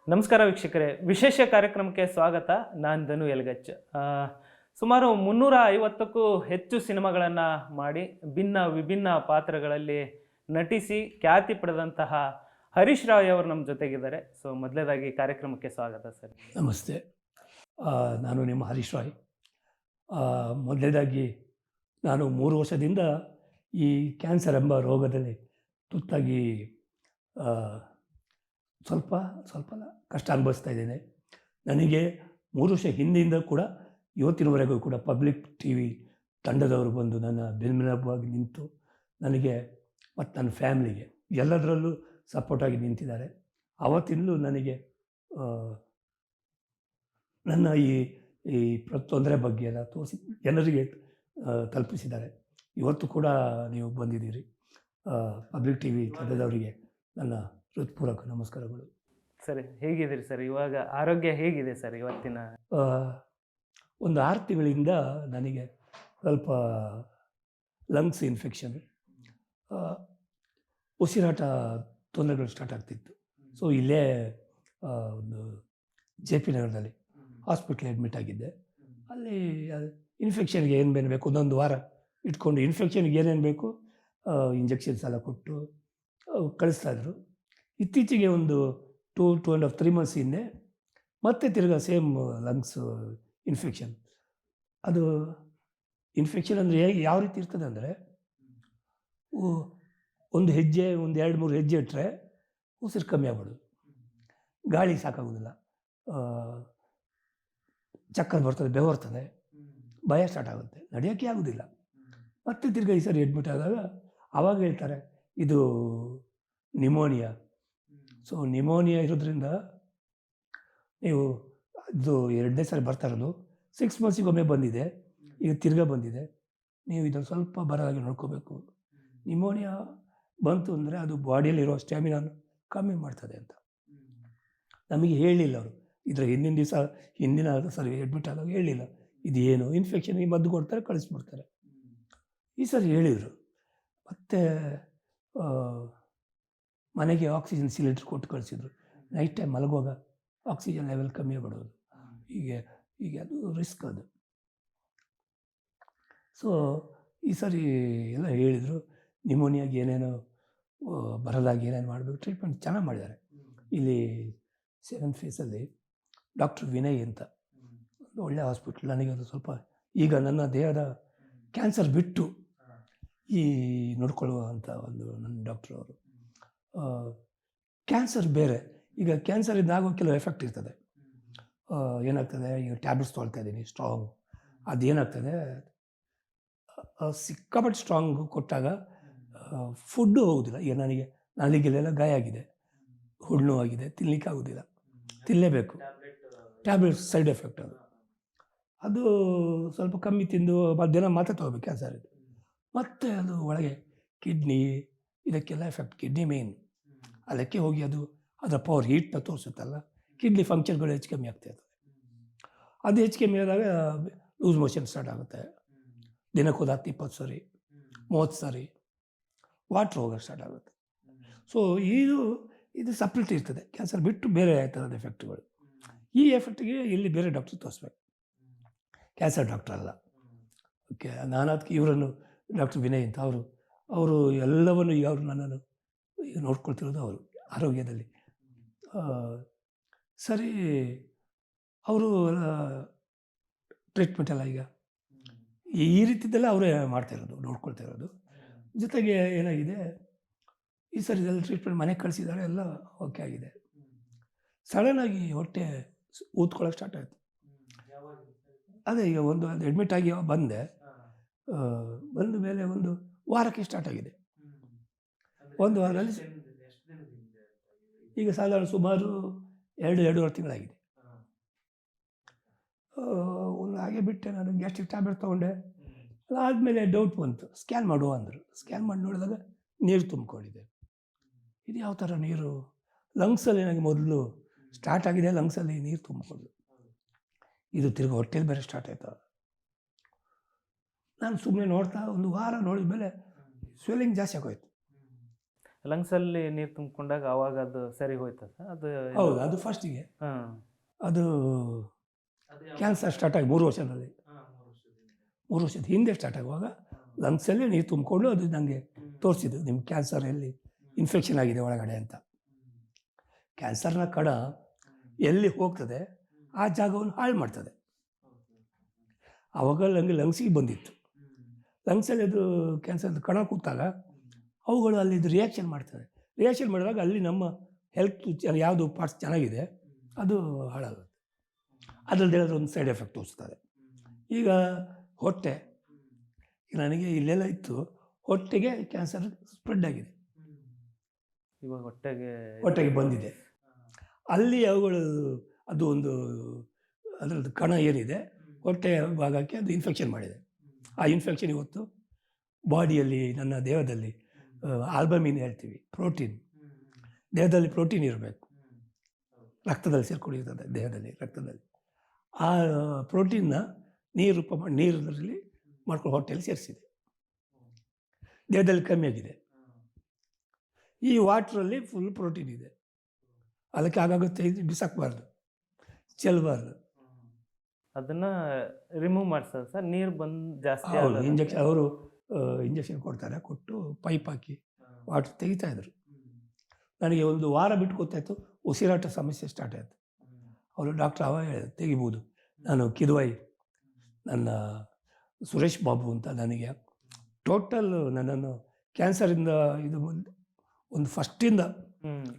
ನಮಸ್ಕಾರ ವೀಕ್ಷಕರೇ, ವಿಶೇಷ ಕಾರ್ಯಕ್ರಮಕ್ಕೆ ಸ್ವಾಗತ. ನಾನು ಧನು ಯಲಗಚ್ಚ. ಸುಮಾರು 350ಕ್ಕೂ ಹೆಚ್ಚು ಸಿನಿಮಾಗಳನ್ನು ಮಾಡಿ ವಿಭಿನ್ನ ಪಾತ್ರಗಳಲ್ಲಿ ನಟಿಸಿ ಖ್ಯಾತಿ ಪಡೆದಂತಹ ಹರೀಶ್ ರಾಯ್ ಅವರು ನಮ್ಮ ಜೊತೆಗಿದ್ದಾರೆ. ಸೊ ಮೊದಲೇದಾಗಿ ಕಾರ್ಯಕ್ರಮಕ್ಕೆ ಸ್ವಾಗತ ಸರ್. ನಮಸ್ತೆ. ನಾನು ನಿಮ್ಮ ಹರೀಶ್ ರಾಯ್. ಮೊದಲೇದಾಗಿ ನಾನು 3 ವರ್ಷದಿಂದ ಈ ಕ್ಯಾನ್ಸರ್ ಎಂಬ ರೋಗದಲ್ಲಿ ತುತ್ತಾಗಿ ಸ್ವಲ್ಪ ಕಷ್ಟ ಅನುಭವಿಸ್ತಾ ಇದ್ದೇನೆ. ನನಗೆ 3 ವರ್ಷ ಹಿಂದೆಯಿಂದ ಕೂಡ ಇವತ್ತಿನವರೆಗೂ ಕೂಡ ಪಬ್ಲಿಕ್ TV ತಂಡದವರು ಬಂದು ನನ್ನ ಬೆನ್ನೆಲುಬಾಗಿ ನಿಂತು ನನಗೆ ಮತ್ತು ನನ್ನ ಫ್ಯಾಮ್ಲಿಗೆ ಎಲ್ಲದರಲ್ಲೂ ಸಪೋರ್ಟಾಗಿ ನಿಂತಿದ್ದಾರೆ. ಆವತ್ತಿಂದಲೂ ನನಗೆ ನನ್ನ ಈ ತೊಂದರೆ ಬಗ್ಗೆ ಎಲ್ಲ ತೋರಿಸಿ ಜನರಿಗೆ ತಲುಪಿಸಿದ್ದಾರೆ. ಇವತ್ತು ಕೂಡ ನೀವು ಬಂದಿದ್ದೀರಿ. ಪಬ್ಲಿಕ್ TV ತಂಡದವರಿಗೆ ನನ್ನ ಹೃತ್ಪೂರ್ವಕ ನಮಸ್ಕಾರಗಳು. ಸರಿ, ಹೇಗಿದ್ದೀರಿ ಸರ್? ಇವಾಗ ಆರೋಗ್ಯ ಹೇಗಿದೆ ಸರ್ ಇವತ್ತಿನ? ಒಂದು 6 ತಿಂಗಳಿಂದ ನನಗೆ ಸ್ವಲ್ಪ ಲಂಗ್ಸ್ ಇನ್ಫೆಕ್ಷನ್, ಉಸಿರಾಟ ತೊಂದರೆಗಳು ಸ್ಟಾರ್ಟ್ ಆಗ್ತಿತ್ತು. ಸೊ ಇಲ್ಲೇ ಒಂದು JP ನಗರದಲ್ಲಿ ಹಾಸ್ಪಿಟ್ಲ್ ಅಡ್ಮಿಟ್ ಆಗಿದ್ದೆ. ಅಲ್ಲಿ ಇನ್ಫೆಕ್ಷನ್ಗೆ ಏನು ಬೇಕು ಒಂದೊಂದು ವಾರ ಇಟ್ಕೊಂಡು ಇನ್ಫೆಕ್ಷನ್ಗೆ ಏನೇನು ಬೇಕು ಇಂಜೆಕ್ಷನ್ಸ್ ಎಲ್ಲ ಕೊಟ್ಟು ಕಳಿಸ್ತಾಯಿದ್ರು. ಇತ್ತೀಚೆಗೆ ಒಂದು 2.5-3 ಮಂತ್ಸ್ ಹಿಂದೆ ಮತ್ತೆ ತಿರ್ಗಾ ಸೇಮ್ ಲಂಗ್ಸ್ ಇನ್ಫೆಕ್ಷನ್. ಅದು ಇನ್ಫೆಕ್ಷನ್ ಅಂದರೆ ಯಾವ ರೀತಿ ಇರ್ತದೆ ಅಂದರೆ, ಒಂದು 2-3 ಹೆಜ್ಜೆ ಇಟ್ಟರೆ ಉಸಿರು ಕಮ್ಮಿ ಆಗ್ಬಿಡೋದು, ಗಾಳಿ ಸಾಕಾಗೋದಿಲ್ಲ, ಚಕ್ಕರ್ ಬರ್ತದೆ, ಬೆವರ್ತದೆ, ಭಯ ಸ್ಟಾರ್ಟ್ ಆಗುತ್ತೆ, ನಡೆಯೋಕ್ಕೆ ಆಗೋದಿಲ್ಲ. ಮತ್ತೆ ತಿರ್ಗಾ ಈ ಸರಿ ಅಡ್ಮಿಟ್ ಆದಾಗ ಆವಾಗ ಹೇಳ್ತಾರೆ ಇದು ನಿಮೋನಿಯಾ. ಸೊ ನಿಮೋನಿಯಾ ಇರೋದ್ರಿಂದ ನೀವು ಇದು 2ನೇ ಸಾರಿ ಬರ್ತಾ ಇರೋದು, 6 ಮಂತ್ಸಿಗೊಮ್ಮೆ ಬಂದಿದೆ, ಈಗ ತಿರ್ಗಾ ಬಂದಿದೆ, ನೀವು ಇದನ್ನು ಸ್ವಲ್ಪ ಬರೋದಾಗಿ ನೋಡ್ಕೋಬೇಕು. ನಿಮೋನಿಯಾ ಬಂತು ಅಂದರೆ ಅದು ಬಾಡಿಯಲ್ಲಿರೋ ಸ್ಟ್ಯಾಮಿನಾನು ಕಮ್ಮಿ ಮಾಡ್ತದೆ ಅಂತ ನಮಗೆ ಹೇಳಲಿಲ್ಲ ಅವರು. ಇದರ ಹಿಂದಿನ ಸರಿ ಅಡ್ಮಿಟ್ ಆದಾಗ ಹೇಳಲಿಲ್ಲ ಇದು ಏನು ಇನ್ಫೆಕ್ಷನ್ಗೆ ಮದ್ದು ಕೊಡ್ತಾರೆ, ಕಳಿಸ್ಬಿಡ್ತಾರೆ. ಈ ಸರಿ ಹೇಳಿದರು. ಮತ್ತು ಮನೆಗೆ ಆಕ್ಸಿಜನ್ ಸಿಲಿಂಡರ್ ಕೊಟ್ಟು ಕಳಿಸಿದ್ರು. ನೈಟ್ ಟೈಮ್ ಮಲಗುವಾಗ ಆಕ್ಸಿಜನ್ ಲೆವೆಲ್ ಕಮ್ಮಿ ಆಗ್ಬಿಡೋದು, ಹೀಗೆ ಅದು ರಿಸ್ಕ್ ಅದು. ಸೊ ಈ ಸರಿ ಎಲ್ಲ ಹೇಳಿದರು ನಿಮೋನಿಯಾಗೆ ಏನೇನೋ ಬರಲಾಗಿ ಏನೇನು ಮಾಡಬೇಕು, ಟ್ರೀಟ್ಮೆಂಟ್ ಚೆನ್ನಾಗಿ ಮಾಡಿದ್ದಾರೆ. ಇಲ್ಲಿ 7th ಫೇಸಲ್ಲಿ ಡಾಕ್ಟರ್ ವಿನಯ್ ಅಂತ ಒಂದು ಒಳ್ಳೆಯ ಹಾಸ್ಪಿಟ್ಲ್. ನನಗೆ ಅದು ಸ್ವಲ್ಪ ಈಗ ನನ್ನ ದೇಹದ ಕ್ಯಾನ್ಸರ್ ಬಿಟ್ಟು ಈ ನೋಡ್ಕೊಳ್ಳುವಂಥ ನನ್ನ ಡಾಕ್ಟ್ರ್ ಅವರು. ಕ್ಯಾನ್ಸರ್ ಬೇರೆ, ಈಗ ಕ್ಯಾನ್ಸರಿಂದ ಆಗೋ ಕೆಲವು ಎಫೆಕ್ಟ್ ಇರ್ತದೆ. ಏನಾಗ್ತದೆ, ಈಗ ಟ್ಯಾಬ್ಲೆಟ್ಸ್ ತೊಗೊಳ್ತಾ ಇದ್ದೀನಿ ಸ್ಟ್ರಾಂಗ್, ಅದೇನಾಗ್ತದೆ ಸಿಕ್ಕಾಪಟ್ಟೆ ಸ್ಟ್ರಾಂಗ್ ಕೊಟ್ಟಾಗ ಫುಡ್ಡು ಹೋಗೋದಿಲ್ಲ. ಈಗ ನನಗೆ ನಾಲಿಗೆಲೆಲ್ಲ ಗಾಯ ಆಗಿದೆ, ಹುಣ್ಣು ಆಗಿದೆ, ತಿನ್ನಲಿಕ್ಕೆ ಆಗೋದಿಲ್ಲ, ತಿನ್ನಲೇಬೇಕು. ಟ್ಯಾಬ್ಲೆಟ್ಸ್ ಸೈಡ್ ಎಫೆಕ್ಟ್ ಅದು ಸ್ವಲ್ಪ ಕಮ್ಮಿ ತಿಂದು ಮಧ್ಯಾಹ್ನ ಮಾತ್ರ ತೊಗೋಬೇಕು ಕ್ಯಾನ್ಸರಿಗೆ. ಮತ್ತು ಅದು ಒಳಗೆ ಕಿಡ್ನಿ ಇದಕ್ಕೆಲ್ಲ ಎಫೆಕ್ಟ್. ಕಿಡ್ನಿ ಮೇನ್, ಅದಕ್ಕೆ ಹೋಗಿ ಅದರ ಪವರ್ ಹೀಟ್ನ ತೋರಿಸುತ್ತಲ್ಲ, ಕಿಡ್ನಿ ಫಂಕ್ಷನ್ಗಳು ಹೆಚ್ಚು ಕಮ್ಮಿ ಆಗ್ತಾಯಿರ್ತದೆ. ಅದು ಹೆಚ್ಚು ಕಮ್ಮಿ ಆದಾಗ ಲೂಸ್ ಮೋಷನ್ ಸ್ಟಾರ್ಟ್ ಆಗುತ್ತೆ. ದಿನಕ್ಕೆ ಒಂದು 10-20 ಸರಿ 30 ಸರಿ ವಾಟ್ರ್ ಹೋಗೋಕ್ಕೆ ಸ್ಟಾರ್ಟ್ ಆಗುತ್ತೆ. ಸೊ ಇದು ಸಪ್ರೇಟ್ ಇರ್ತದೆ. ಕ್ಯಾನ್ಸರ್ ಬಿಟ್ಟು ಬೇರೆ ಥರದ ಎಫೆಕ್ಟ್ಗಳು. ಈ ಎಫೆಕ್ಟ್ಗೆ ಇಲ್ಲಿ ಬೇರೆ ಡಾಕ್ಟ್ರ್ ತೋರಿಸ್ಬೇಕು, ಕ್ಯಾನ್ಸರ್ ಡಾಕ್ಟ್ರ್ ಅಲ್ಲ. ಓಕೆ, ನಾನು ಅದಕ್ಕೆ ಇವರನ್ನು ಡಾಕ್ಟರ್ ವಿನಯ್ ಅಂತ ಅವರು ಎಲ್ಲವನ್ನು ಈಗ ನನ್ನನ್ನು ನೋಡ್ಕೊಳ್ತಿರೋದು ಅವರು ಆರೋಗ್ಯದಲ್ಲಿ. ಸರಿ, ಅವರು ಟ್ರೀಟ್ಮೆಂಟ್ ಎಲ್ಲ ಈಗ ಈ ರೀತಿದ್ದೆಲ್ಲ ಅವರೇ ಮಾಡ್ತಾಯಿರೋದು, ನೋಡ್ಕೊಳ್ತಾ ಇರೋದು. ಜೊತೆಗೆ ಏನಾಗಿದೆ, ಈ ಸರಿ ಎಲ್ಲ ಟ್ರೀಟ್ಮೆಂಟ್ ಮನೆಗೆ ಕಳಿಸಿದ್ದಾರೆ, ಎಲ್ಲ ಓಕೆ ಆಗಿದೆ. ಸಡನ್ನಾಗಿ ಹೊಟ್ಟೆ ಊದ್ಕೊಳ್ಳೋಕೆ ಸ್ಟಾರ್ಟ್ ಆಯಿತು. ಅದೇ ಈಗ ಒಂದು ಅಡ್ಮಿಟ್ ಆಗಿ ಬಂದ ಮೇಲೆ ಒಂದು ವಾರಕ್ಕೆ ಸ್ಟಾರ್ಟ್ ಆಗಿದೆ. ಒಂದು ವಾರದಲ್ಲಿ ಈಗ ಸಾಧಾರಣ ಸುಮಾರು 2-2.5 ತಿಂಗಳಾಗಿದೆ. ಒಂದು ಹಾಗೆ ಬಿಟ್ಟೆ, ನಾನು ಗ್ಯಾಸ್ಟ್ರಿಕ್ ಟ್ಯಾಬ್ಲೆಟ್ ತೊಗೊಂಡೆ. ಅದಾದಮೇಲೆ ಡೌಟ್ ಬಂತು, ಸ್ಕ್ಯಾನ್ ಮಾಡುವ ಅಂದರು. ಸ್ಕ್ಯಾನ್ ಮಾಡಿ ನೋಡಿದಾಗ ನೀರು ತುಂಬಿಕೊಂಡಿದೆ. ಇದು ಯಾವ ಥರ ನೀರು? ಲಂಗ್ಸಲ್ಲಿ ನನಗೆ ಮೊದಲು ಸ್ಟಾರ್ಟ್ ಆಗಿದೆ, ಲಂಗ್ಸಲ್ಲಿ ನೀರು ತುಂಬಿಕೊಂಡು ಇದು ತಿರ್ಗಿ ಹೊಟ್ಟೆಲಿ ಬೇರೆ ಸ್ಟಾರ್ಟ್ ಆಯ್ತು. ನಾನು ಸುಮ್ಮನೆ ನೋಡ್ತಾ ಒಂದು ವಾರ ನೋಡಿದ ಮೇಲೆ ಸ್ವೆಲ್ಲಿಂಗ್ ಜಾಸ್ತಿ ಆಗೋಯ್ತು. ಲಂಗ್ಸಲ್ಲಿ ನೀರು ತುಂಬಿಕೊಂಡಾಗ ಅವಾಗ ಅದು ಸರಿ ಹೋಯ್ತಾ ಸರ್ ಅದು? ಹೌದು, ಅದು ಫಸ್ಟಿಗೆ ಹಾಂ. ಅದು ಕ್ಯಾನ್ಸರ್ ಸ್ಟಾರ್ಟ್ ಆಗಿ 3 ವರ್ಷದಲ್ಲಿ, 3 ವರ್ಷದ ಹಿಂದೆ ಸ್ಟಾರ್ಟ್ ಆಗುವಾಗ ಲಂಗ್ಸಲ್ಲಿ ನೀರು ತುಂಬಿಕೊಂಡು ಅದು ನನಗೆ ತೋರಿಸಿದ್ದು, ನಿಮ್ಮ ಕ್ಯಾನ್ಸರ್ ಎಲ್ಲಿ ಇನ್ಫೆಕ್ಷನ್ ಆಗಿದೆ ಒಳಗಡೆ ಅಂತ. ಕ್ಯಾನ್ಸರ್ನ ಕಣ ಎಲ್ಲಿ ಹೋಗ್ತದೆ ಆ ಜಾಗವನ್ನು ಹಾಳು ಮಾಡ್ತದೆ. ಆವಾಗ ನನಗೆ ಲಂಗ್ಸಿಗೆ ಬಂದಿತ್ತು. ಲಂಗ್ಸಲ್ಲಿ ಅದು ಕ್ಯಾನ್ಸರ್ದು ಕಣ ಕೂತಾಗ ಅವುಗಳು ಅಲ್ಲಿದ್ದು ರಿಯಾಕ್ಷನ್ ಮಾಡ್ತದೆ. ರಿಯಾಕ್ಷನ್ ಮಾಡಿದಾಗ ಅಲ್ಲಿ ನಮ್ಮ ಹೆಲ್ತ್ ಯಾವುದು ಪಾರ್ಟ್ಸ್ ಚೆನ್ನಾಗಿದೆ ಅದು ಹಾಳಾಗುತ್ತೆ. ಅದರಲ್ಲಿ ಹೇಳಿದ್ರೆ ಒಂದು ಸೈಡ್ ಎಫೆಕ್ಟ್ ತೋರಿಸ್ತದೆ. ಈಗ ಹೊಟ್ಟೆ, ನನಗೆ ಇಲ್ಲೆಲ್ಲ ಇತ್ತು, ಹೊಟ್ಟೆಗೆ ಕ್ಯಾನ್ಸರ್ ಸ್ಪ್ರೆಡ್ ಆಗಿದೆ, ಇವಾಗ ಹೊಟ್ಟೆಗೆ ಬಂದಿದೆ. ಅಲ್ಲಿ ಅವುಗಳು ಅದು ಒಂದು ಅದರದ್ದು ಕಣ ಏನಿದೆ ಹೊಟ್ಟೆಯ ಭಾಗಕ್ಕೆ ಅದು ಇನ್ಫೆಕ್ಷನ್ ಮಾಡಿದೆ. ಆ ಇನ್ಫೆಕ್ಷನ್ ಇವತ್ತು ಬಾಡಿಯಲ್ಲಿ, ನನ್ನ ದೇಹದಲ್ಲಿ ಆಲ್ಬಮಿನ್ ಹೇಳ್ತೀವಿ, ಪ್ರೋಟೀನ್, ದೇಹದಲ್ಲಿ ಪ್ರೋಟೀನ್ ಇರಬೇಕು, ರಕ್ತದಲ್ಲಿ ಸೇರ್ಕೊಂಡಿರ್ತದೆ ದೇಹದಲ್ಲಿ, ರಕ್ತದಲ್ಲಿ. ಆ ಪ್ರೋಟೀನ್ನ ನೀರಲ್ಲಿ ಮಾಡ್ಕೊಂಡು ಹೊಟ್ಟೆಯಲ್ಲಿ ಸೇರಿಸಿದೆ, ದೇಹದಲ್ಲಿ ಕಮ್ಮಿ ಆಗಿದೆ. ಈ ವಾಟ್ರಲ್ಲಿ ಫುಲ್ ಪ್ರೋಟೀನ್ ಇದೆ, ಅದಕ್ಕೆ ಆಗಾಗ ಬಿಸಾಕಬಾರ್ದು, ಚೆಲ್ಲಬಾರ್ದು. ಅದನ್ನು ರಿಮೂವ್ ಮಾಡ್ಸೋದು ಸರ್, ನೀರು ಬಂದು ಜಾಸ್ತಿ ಹೌದು, ಇಂಜೆಕ್ಷನ್ ಅವರು ಇಂಜೆಕ್ಷನ್ ಕೊಡ್ತಾರೆ, ಕೊಟ್ಟು ಪೈಪ್ ಹಾಕಿ ವಾಟರ್ ತೆಗಿತಾಯಿದ್ರು. ನನಗೆ ಒಂದು ವಾರ ಬಿಟ್ಟು ಗೊತ್ತಾಯಿತು ಉಸಿರಾಟ ಸಮಸ್ಯೆ ಸ್ಟಾರ್ಟ್ ಆಯಿತು. ಅವರು ಡಾಕ್ಟ್ರ್ ಅವಾಗ ಹೇಳಿದ್ರು ತೆಗಿಬೋದು. ನಾನು ಕಿದ್ವಾಯಿ, ನನ್ನ ಸುರೇಶ್ ಬಾಬು ಅಂತ, ನನಗೆ ಟೋಟಲ್ ನನ್ನನ್ನು ಕ್ಯಾನ್ಸರಿಂದ ಇದು ಒಂದು ಫಸ್ಟಿಂದ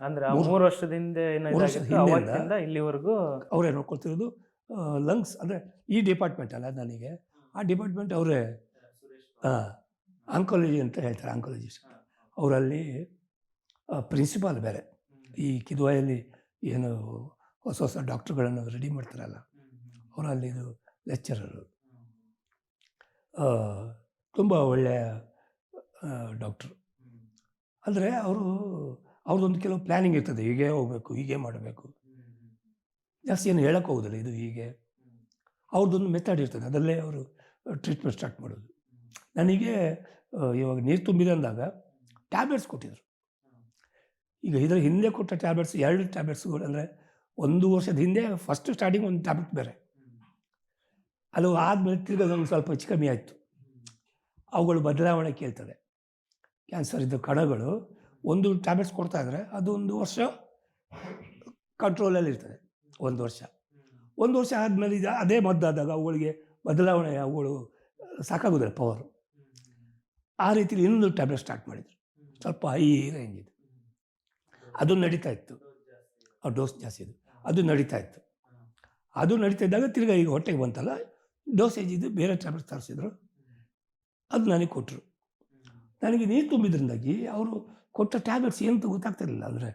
ಅಂದರೆ 3 ವರ್ಷದಿಂದ ಇಲ್ಲಿವರೆಗೂ ಅವರೇ ನೋಡ್ಕೊಳ್ತಿರೋದು. ಲಂಗ್ಸ್ ಅಂದರೆ ಈ ಡಿಪಾರ್ಟ್ಮೆಂಟ್ ಅಲ್ಲ ನನಗೆ, ಆ ಡಿಪಾರ್ಟ್ಮೆಂಟ್ ಅವರೇ ಆಂಕಾಲಜಿ ಅಂತ ಹೇಳ್ತಾರೆ, ಆಂಕಾಲಜಿಸ್ಟ್. ಅವರಲ್ಲಿ ಪ್ರಿನ್ಸಿಪಾಲ್ ಬೇರೆ. ಈ ಕಿದ್ವಾಯಲ್ಲಿ ಏನು ಹೊಸ ಹೊಸ ಡಾಕ್ಟ್ರುಗಳನ್ನು ರೆಡಿ ಮಾಡ್ತಾರಲ್ಲ, ಅವರಲ್ಲಿ ಇದು ಲೆಕ್ಚರರು, ತುಂಬ ಒಳ್ಳೆಯ ಡಾಕ್ಟ್ರು. ಅಂದರೆ ಅವ್ರದ್ದೊಂದು ಕೆಲವು ಪ್ಲ್ಯಾನಿಂಗ್ ಇರ್ತದೆ, ಹೀಗೆ ಹೋಗಬೇಕು, ಹೀಗೆ ಮಾಡಬೇಕು, ಜಾಸ್ತಿ ಏನು ಹೇಳೋಕ್ಕೆ ಹೋಗೋದಿಲ್ಲ. ಇದು ಹೀಗೆ ಅವ್ರದ್ದೊಂದು ಮೆಥಡ್ ಇರ್ತದೆ, ಅದರಲ್ಲೇ ಅವರು ಟ್ರೀಟ್ಮೆಂಟ್ ಸ್ಟಾರ್ಟ್ ಮಾಡೋದು. ನನಗೆ ಇವಾಗ ನೀರು ತುಂಬಿದೆ ಅಂದಾಗ ಟ್ಯಾಬ್ಲೆಟ್ಸ್ ಕೊಟ್ಟಿದ್ರು. ಈಗ ಇದರ ಹಿಂದೆ ಕೊಟ್ಟ ಟ್ಯಾಬ್ಲೆಟ್ಸ್ 2 ಟ್ಯಾಬ್ಲೆಟ್ಸ್ಗಳು, ಅಂದರೆ 1 ವರ್ಷದ ಹಿಂದೆ ಫಸ್ಟ್ ಸ್ಟಾರ್ಟಿಂಗ್ ಒಂದು ಟ್ಯಾಬ್ಲೆಟ್ ಬೇರೆ, ಅದು ಆದಮೇಲೆ ತಿರ್ಗಿ ಒಂದು ಸ್ವಲ್ಪ ಹೆಚ್ಚು ಕಮ್ಮಿ ಆಯಿತು. ಅವುಗಳು ಬದಲಾವಣೆ ಕೇಳ್ತದೆ. ಕ್ಯಾನ್ಸರ್ ಇದ್ದ ಕಣಗಳು ಒಂದು ಟ್ಯಾಬ್ಲೆಟ್ಸ್ ಕೊಡ್ತಾ ಇದ್ದರೆ ಅದು 1 ವರ್ಷ ಕಂಟ್ರೋಲಲ್ಲಿ ಇರ್ತದೆ. 1 ವರ್ಷ ಆದಮೇಲೆ ಇದು ಅದೇ ಮದ್ದಾದಾಗ ಅವುಗಳಿಗೆ ಬದಲಾವಣೆ, ಅವುಗಳು ಸಾಕಾಗೋದಿಲ್ಲ ಪವರು. ಆ ರೀತಿಲಿ ಇನ್ನೊಂದು ಟ್ಯಾಬ್ಲೆಟ್ ಸ್ಟಾರ್ಟ್ ಮಾಡಿದರು, ಸ್ವಲ್ಪ ಹೈ ರೇಂಜ್ ಇದು, ಅದು ನಡೀತಾ ಇತ್ತು. ಆ ಡೋಸ್ ಜಾಸ್ತಿ ಇದು, ಅದು ನಡೀತಾ ಇತ್ತು. ಅದು ನಡೀತಾ ಇದ್ದಾಗ ತಿರ್ಗಿ ಈಗ ಹೊಟ್ಟೆಗೆ ಬಂತಲ್ಲ, ಡೋಸೇಜ್ ಇದು ಬೇರೆ ಟ್ಯಾಬ್ಲೆಟ್ಸ್ ತರಿಸಿದ್ರು, ಅದು ನನಗೆ ಕೊಟ್ಟರು. ನನಗೆ ನೀರು ತುಂಬಿದ್ರಿಂದಾಗಿ ಅವರು ಕೊಟ್ಟ ಟ್ಯಾಬ್ಲೆಟ್ಸ್ ಏನು ಗೊತ್ತಾಗ್ತಿರಲಿಲ್ಲ. ಅಂದರೆ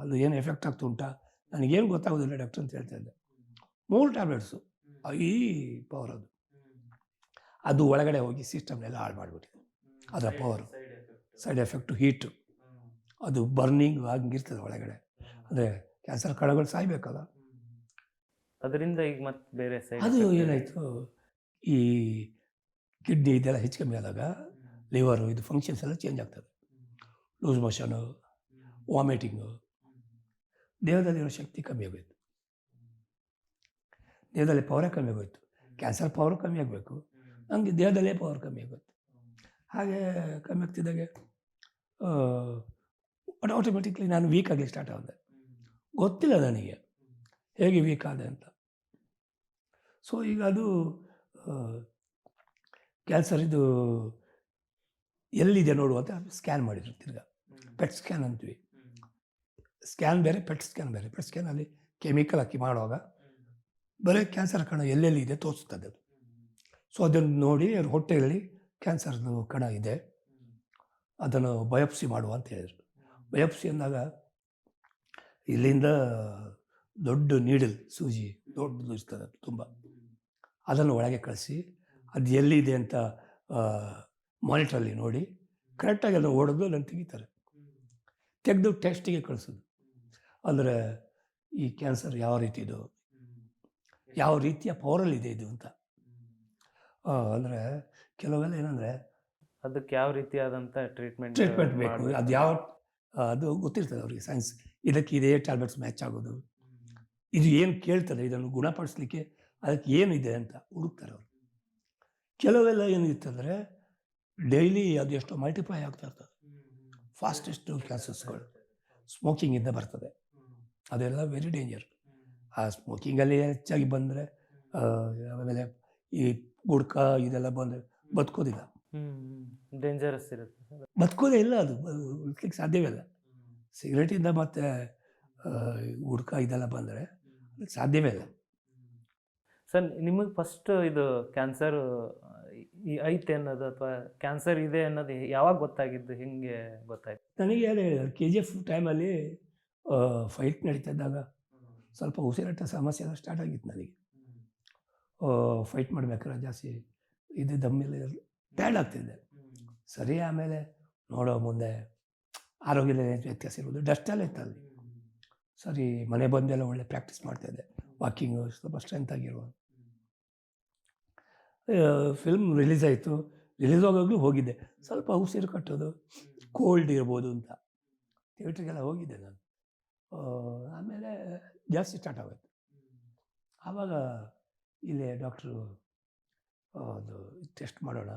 ಅದು ಏನು ಎಫೆಕ್ಟ್ ಆಗ್ತಾ ಉಂಟಾ ನನಗೇನು ಗೊತ್ತಾಗೋದಿಲ್ಲ ಡಾಕ್ಟರ್ ಅಂತ ಹೇಳ್ತಾ ಇದ್ದೆ. 3 ಟ್ಯಾಬ್ಲೆಟ್ಸು ಈ ಪವರ್, ಅದು ಒಳಗಡೆ ಹೋಗಿ ಸಿಸ್ಟಮ್ನೆಲ್ಲ ಹಾಳು ಮಾಡಿಬಿಟ್ಟಿದೆ. ಅದರ ಪವರು, ಸೈಡ್ ಎಫೆಕ್ಟು, ಹೀಟು, ಅದು ಬರ್ನಿಂಗ್ ಆಗಿರ್ತದೆ ಒಳಗಡೆ. ಅಂದರೆ ಕ್ಯಾನ್ಸರ್ ಕಣಗಳು ಸಾಯ್ಬೇಕಲ್ಲ, ಅದರಿಂದ ಈಗ ಮತ್ತೆ ಬೇರೆ ಸೈಡ್ ಅದು ಏನಾಯಿತು, ಈ ಕಿಡ್ನಿ ಇದೆಲ್ಲ ಹೆಚ್ಚು ಕಮ್ಮಿ ಆದಾಗ ಲಿವರು ಇದು ಫಂಕ್ಷನ್ಸ್ ಎಲ್ಲ ಚೇಂಜ್ ಆಗ್ತದೆ. ಲೂಸ್ ಮೋಷನು, ವಾಮಿಟಿಂಗು, ದೇಹದಲ್ಲಿರೋ ಶಕ್ತಿ ಕಮ್ಮಿ ಆಗೋಯ್ತು, ದೇಹದಲ್ಲಿ ಪವರೇ ಕಮ್ಮಿ ಆಗೋಯ್ತು. ಕ್ಯಾನ್ಸರ್ ಪವರು ಕಮ್ಮಿ ಆಗಬೇಕು, ನನಗೆ ದೇಹದಲ್ಲೇ ಪವರ್ ಕಮ್ಮಿ ಆಗುತ್ತೆ. ಹಾಗೆ ಕಮ್ಮಿ ಆಗ್ತಿದ್ದಾಗೆ ಆಟೋಮೆಟಿಕ್ಲಿ ನಾನು ವೀಕ್ ಆಗಲಿ ಸ್ಟಾರ್ಟ್ ಆಗಿದೆ. ಗೊತ್ತಿಲ್ಲ ನನಗೆ ಹೇಗೆ ವೀಕ್ ಆದೆ ಅಂತ. ಸೊ ಈಗ ಅದು ಕ್ಯಾನ್ಸರ್ ಇದು ಎಲ್ಲಿದೆ ನೋಡುವಂತ ಸ್ಕ್ಯಾನ್ ಮಾಡಿದ್ರು. ತಿರ್ಗಾ ಪೆಟ್ ಸ್ಕ್ಯಾನ್ ಅಂತೀವಿ, ಸ್ಕ್ಯಾನ್ ಬೇರೆ, ಪೆಟ್ ಸ್ಕ್ಯಾನ್ ಬೇರೆ. ಪೆಟ್ ಸ್ಕ್ಯಾನಲ್ಲಿ ಕೆಮಿಕಲ್ ಹಾಕಿ ಮಾಡುವಾಗ ಬರೀ ಕ್ಯಾನ್ಸರ್ ಕಣ ಎಲ್ಲೆಲ್ಲಿ ಇದೆ ತೋರಿಸ್ತದೆ ಅದು. ಸೊ ಅದನ್ನು ನೋಡಿ ಅವ್ರ ಹೊಟ್ಟೆಯಲ್ಲಿ ಕ್ಯಾನ್ಸರ್ದು ಕಣ ಇದೆ, ಅದನ್ನು ಬಯೋಪ್ಸಿ ಮಾಡುವ ಅಂತ ಹೇಳಿದರು. ಬಯೋಪ್ಸಿ ಅಂದಾಗ ಇಲ್ಲಿಂದ ದೊಡ್ಡ ನೀಡಲ್, ಸೂಜಿ ದೊಡ್ಡದು ಇರ್ತದೆ ತುಂಬ, ಅದನ್ನು ಒಳಗೆ ಕಳಿಸಿ ಅದು ಎಲ್ಲಿದೆ ಅಂತ ಮಾನಿಟ್ರಲ್ಲಿ ನೋಡಿ ಕರೆಕ್ಟಾಗಿ ಅದನ್ನು ಓಡೋದು ಅದನ್ನು ತೆಗಿತಾರೆ, ತೆಗೆದು ಟೆಸ್ಟಿಗೆ ಕಳಿಸೋದು. ಅಂದರೆ ಈ ಕ್ಯಾನ್ಸರ್ ಯಾವ ರೀತಿದು, ಯಾವ ರೀತಿಯ ಪವರಲ್ಲಿದೆ ಇದು ಅಂತ. ಅಂದರೆ ಕೆಲವೆಲ್ಲ ಏನಂದರೆ ಅದಕ್ಕೆ ಯಾವ ರೀತಿಯಾದಂಥ ಟ್ರೀಟ್ಮೆಂಟ್ ಬೇಕು. ಅದು ಯಾವ ಅದು ಗೊತ್ತಿರ್ತದೆ ಅವರಿಗೆ ಸೈನ್ಸ್. ಇದಕ್ಕೆ ಇದೇ ಟ್ಯಾಬ್ಲೆಟ್ಸ್ ಮ್ಯಾಚ್ ಆಗೋದು, ಇದು ಏನು ಕೇಳ್ತದೆ ಇದನ್ನು ಗುಣಪಡಿಸ್ಲಿಕ್ಕೆ ಅದಕ್ಕೆ ಏನಿದೆ ಅಂತ ಹುಡುಕ್ತಾರೆ ಅವರು. ಕೆಲವೆಲ್ಲ ಏನಿರ್ತಂದರೆ ಡೈಲಿ ಅದು ಎಷ್ಟೋ ಮಲ್ಟಿಪ್ಲೈ ಆಗ್ತಾ ಇರ್ತದೆ. ಫಾಸ್ಟೆಸ್ಟು ಕ್ಯಾನ್ಸರ್ಸ್ಗಳು ಸ್ಮೋಕಿಂಗಿಂದ ಬರ್ತದೆ. ಅದೆಲ್ಲ ವೆರಿ ಡೇಂಜರ್. ಆ ಸ್ಮೋಕಿಂಗಲ್ಲಿ ಹೆಚ್ಚಾಗಿ ಬಂದರೆ ಆಮೇಲೆ ಈ ಗುಡ್ಕ ಇದೆಲ್ಲ ಬಂದರೆ ಬದುಕೋದಿಲ್ಲ, ಡೇಂಜರಸ್ ಇರುತ್ತೆ, ಬದುಕೋದೇ ಇಲ್ಲ, ಅದು ಉಳಿಸ್ಲಿಕ್ಕೆ ಸಾಧ್ಯವೇ ಇಲ್ಲ. ಸಿಗರೇಟಿಂದ ಮತ್ತು ಗುಡ್ಕ ಇದೆಲ್ಲ ಬಂದರೆ ಅದಕ್ಕೆ ಸಾಧ್ಯವೇ ಇಲ್ಲ. ಸರ್ ನಿಮಗೆ ಫಸ್ಟ್ ಇದು ಕ್ಯಾನ್ಸರ್ ಐತೆ ಅನ್ನೋದು ಅಥವಾ ಕ್ಯಾನ್ಸರ್ ಇದೆ ಅನ್ನೋದು ಯಾವಾಗ ಗೊತ್ತಾಗಿದ್ದು, ಹೆಂಗೆ ಗೊತ್ತಾಯ್ತು? ನನಗೆ ಯಾರು ಹೇಳಿದ್ರು, KGF ಟೈಮಲ್ಲಿ ಫೈಟ್ ನಡೀತಾ ಇದ್ದಾಗ ಸ್ವಲ್ಪ ಉಸಿರಾಟ ಸಮಸ್ಯೆ ಎಲ್ಲ ಸ್ಟಾರ್ಟ್ ಆಗಿತ್ತು ನನಗೆ. ಫೈಟ್ ಮಾಡ್ಬೇಕಾದ್ರೆ ಜಾಸ್ತಿ ಇದು ದಮ್ಮೆಲ್ಲ ಟೈರ್ಡ್ ಆಗ್ತಿದ್ದೆ. ಸರಿ, ಆಮೇಲೆ ನೋಡೋ ಮುಂದೆ ಆರೋಗ್ಯದ ವ್ಯತ್ಯಾಸ ಇರ್ಬೋದು, ಡಸ್ಟೆಲ್ಲ ಇತ್ತು ಅಲ್ಲಿ. ಸರಿ, ಮನೆ ಬಂದೆಲ್ಲ ಒಳ್ಳೆ ಪ್ರಾಕ್ಟೀಸ್ ಮಾಡ್ತಾಯಿದ್ದೆ, ವಾಕಿಂಗು ಸ್ವಲ್ಪ ಸ್ಟ್ರೆಂತ್ ಆಗಿರುವ. ಫಿಲ್ಮ್ ರಿಲೀಸ್ ಆಯಿತು, ರಿಲೀಸ್ ಆಗೋಗ್ಲೂ ಹೋಗಿದ್ದೆ. ಸ್ವಲ್ಪ ಉಸಿರು ಕಟ್ಟೋದು, ಕೋಲ್ಡ್ ಇರ್ಬೋದು ಅಂತ ಥಿಯೇಟ್ರಿಗೆಲ್ಲ ಹೋಗಿದ್ದೆ ನಾನು. ಆಮೇಲೆ ಜಾಸ್ತಿ ಸ್ಟಾರ್ಟ್ ಆಗೋಯ್ತು. ಆವಾಗ ಇಲ್ಲೇ ಡಾಕ್ಟ್ರು ಅದು ಟೆಸ್ಟ್ ಮಾಡೋಣ,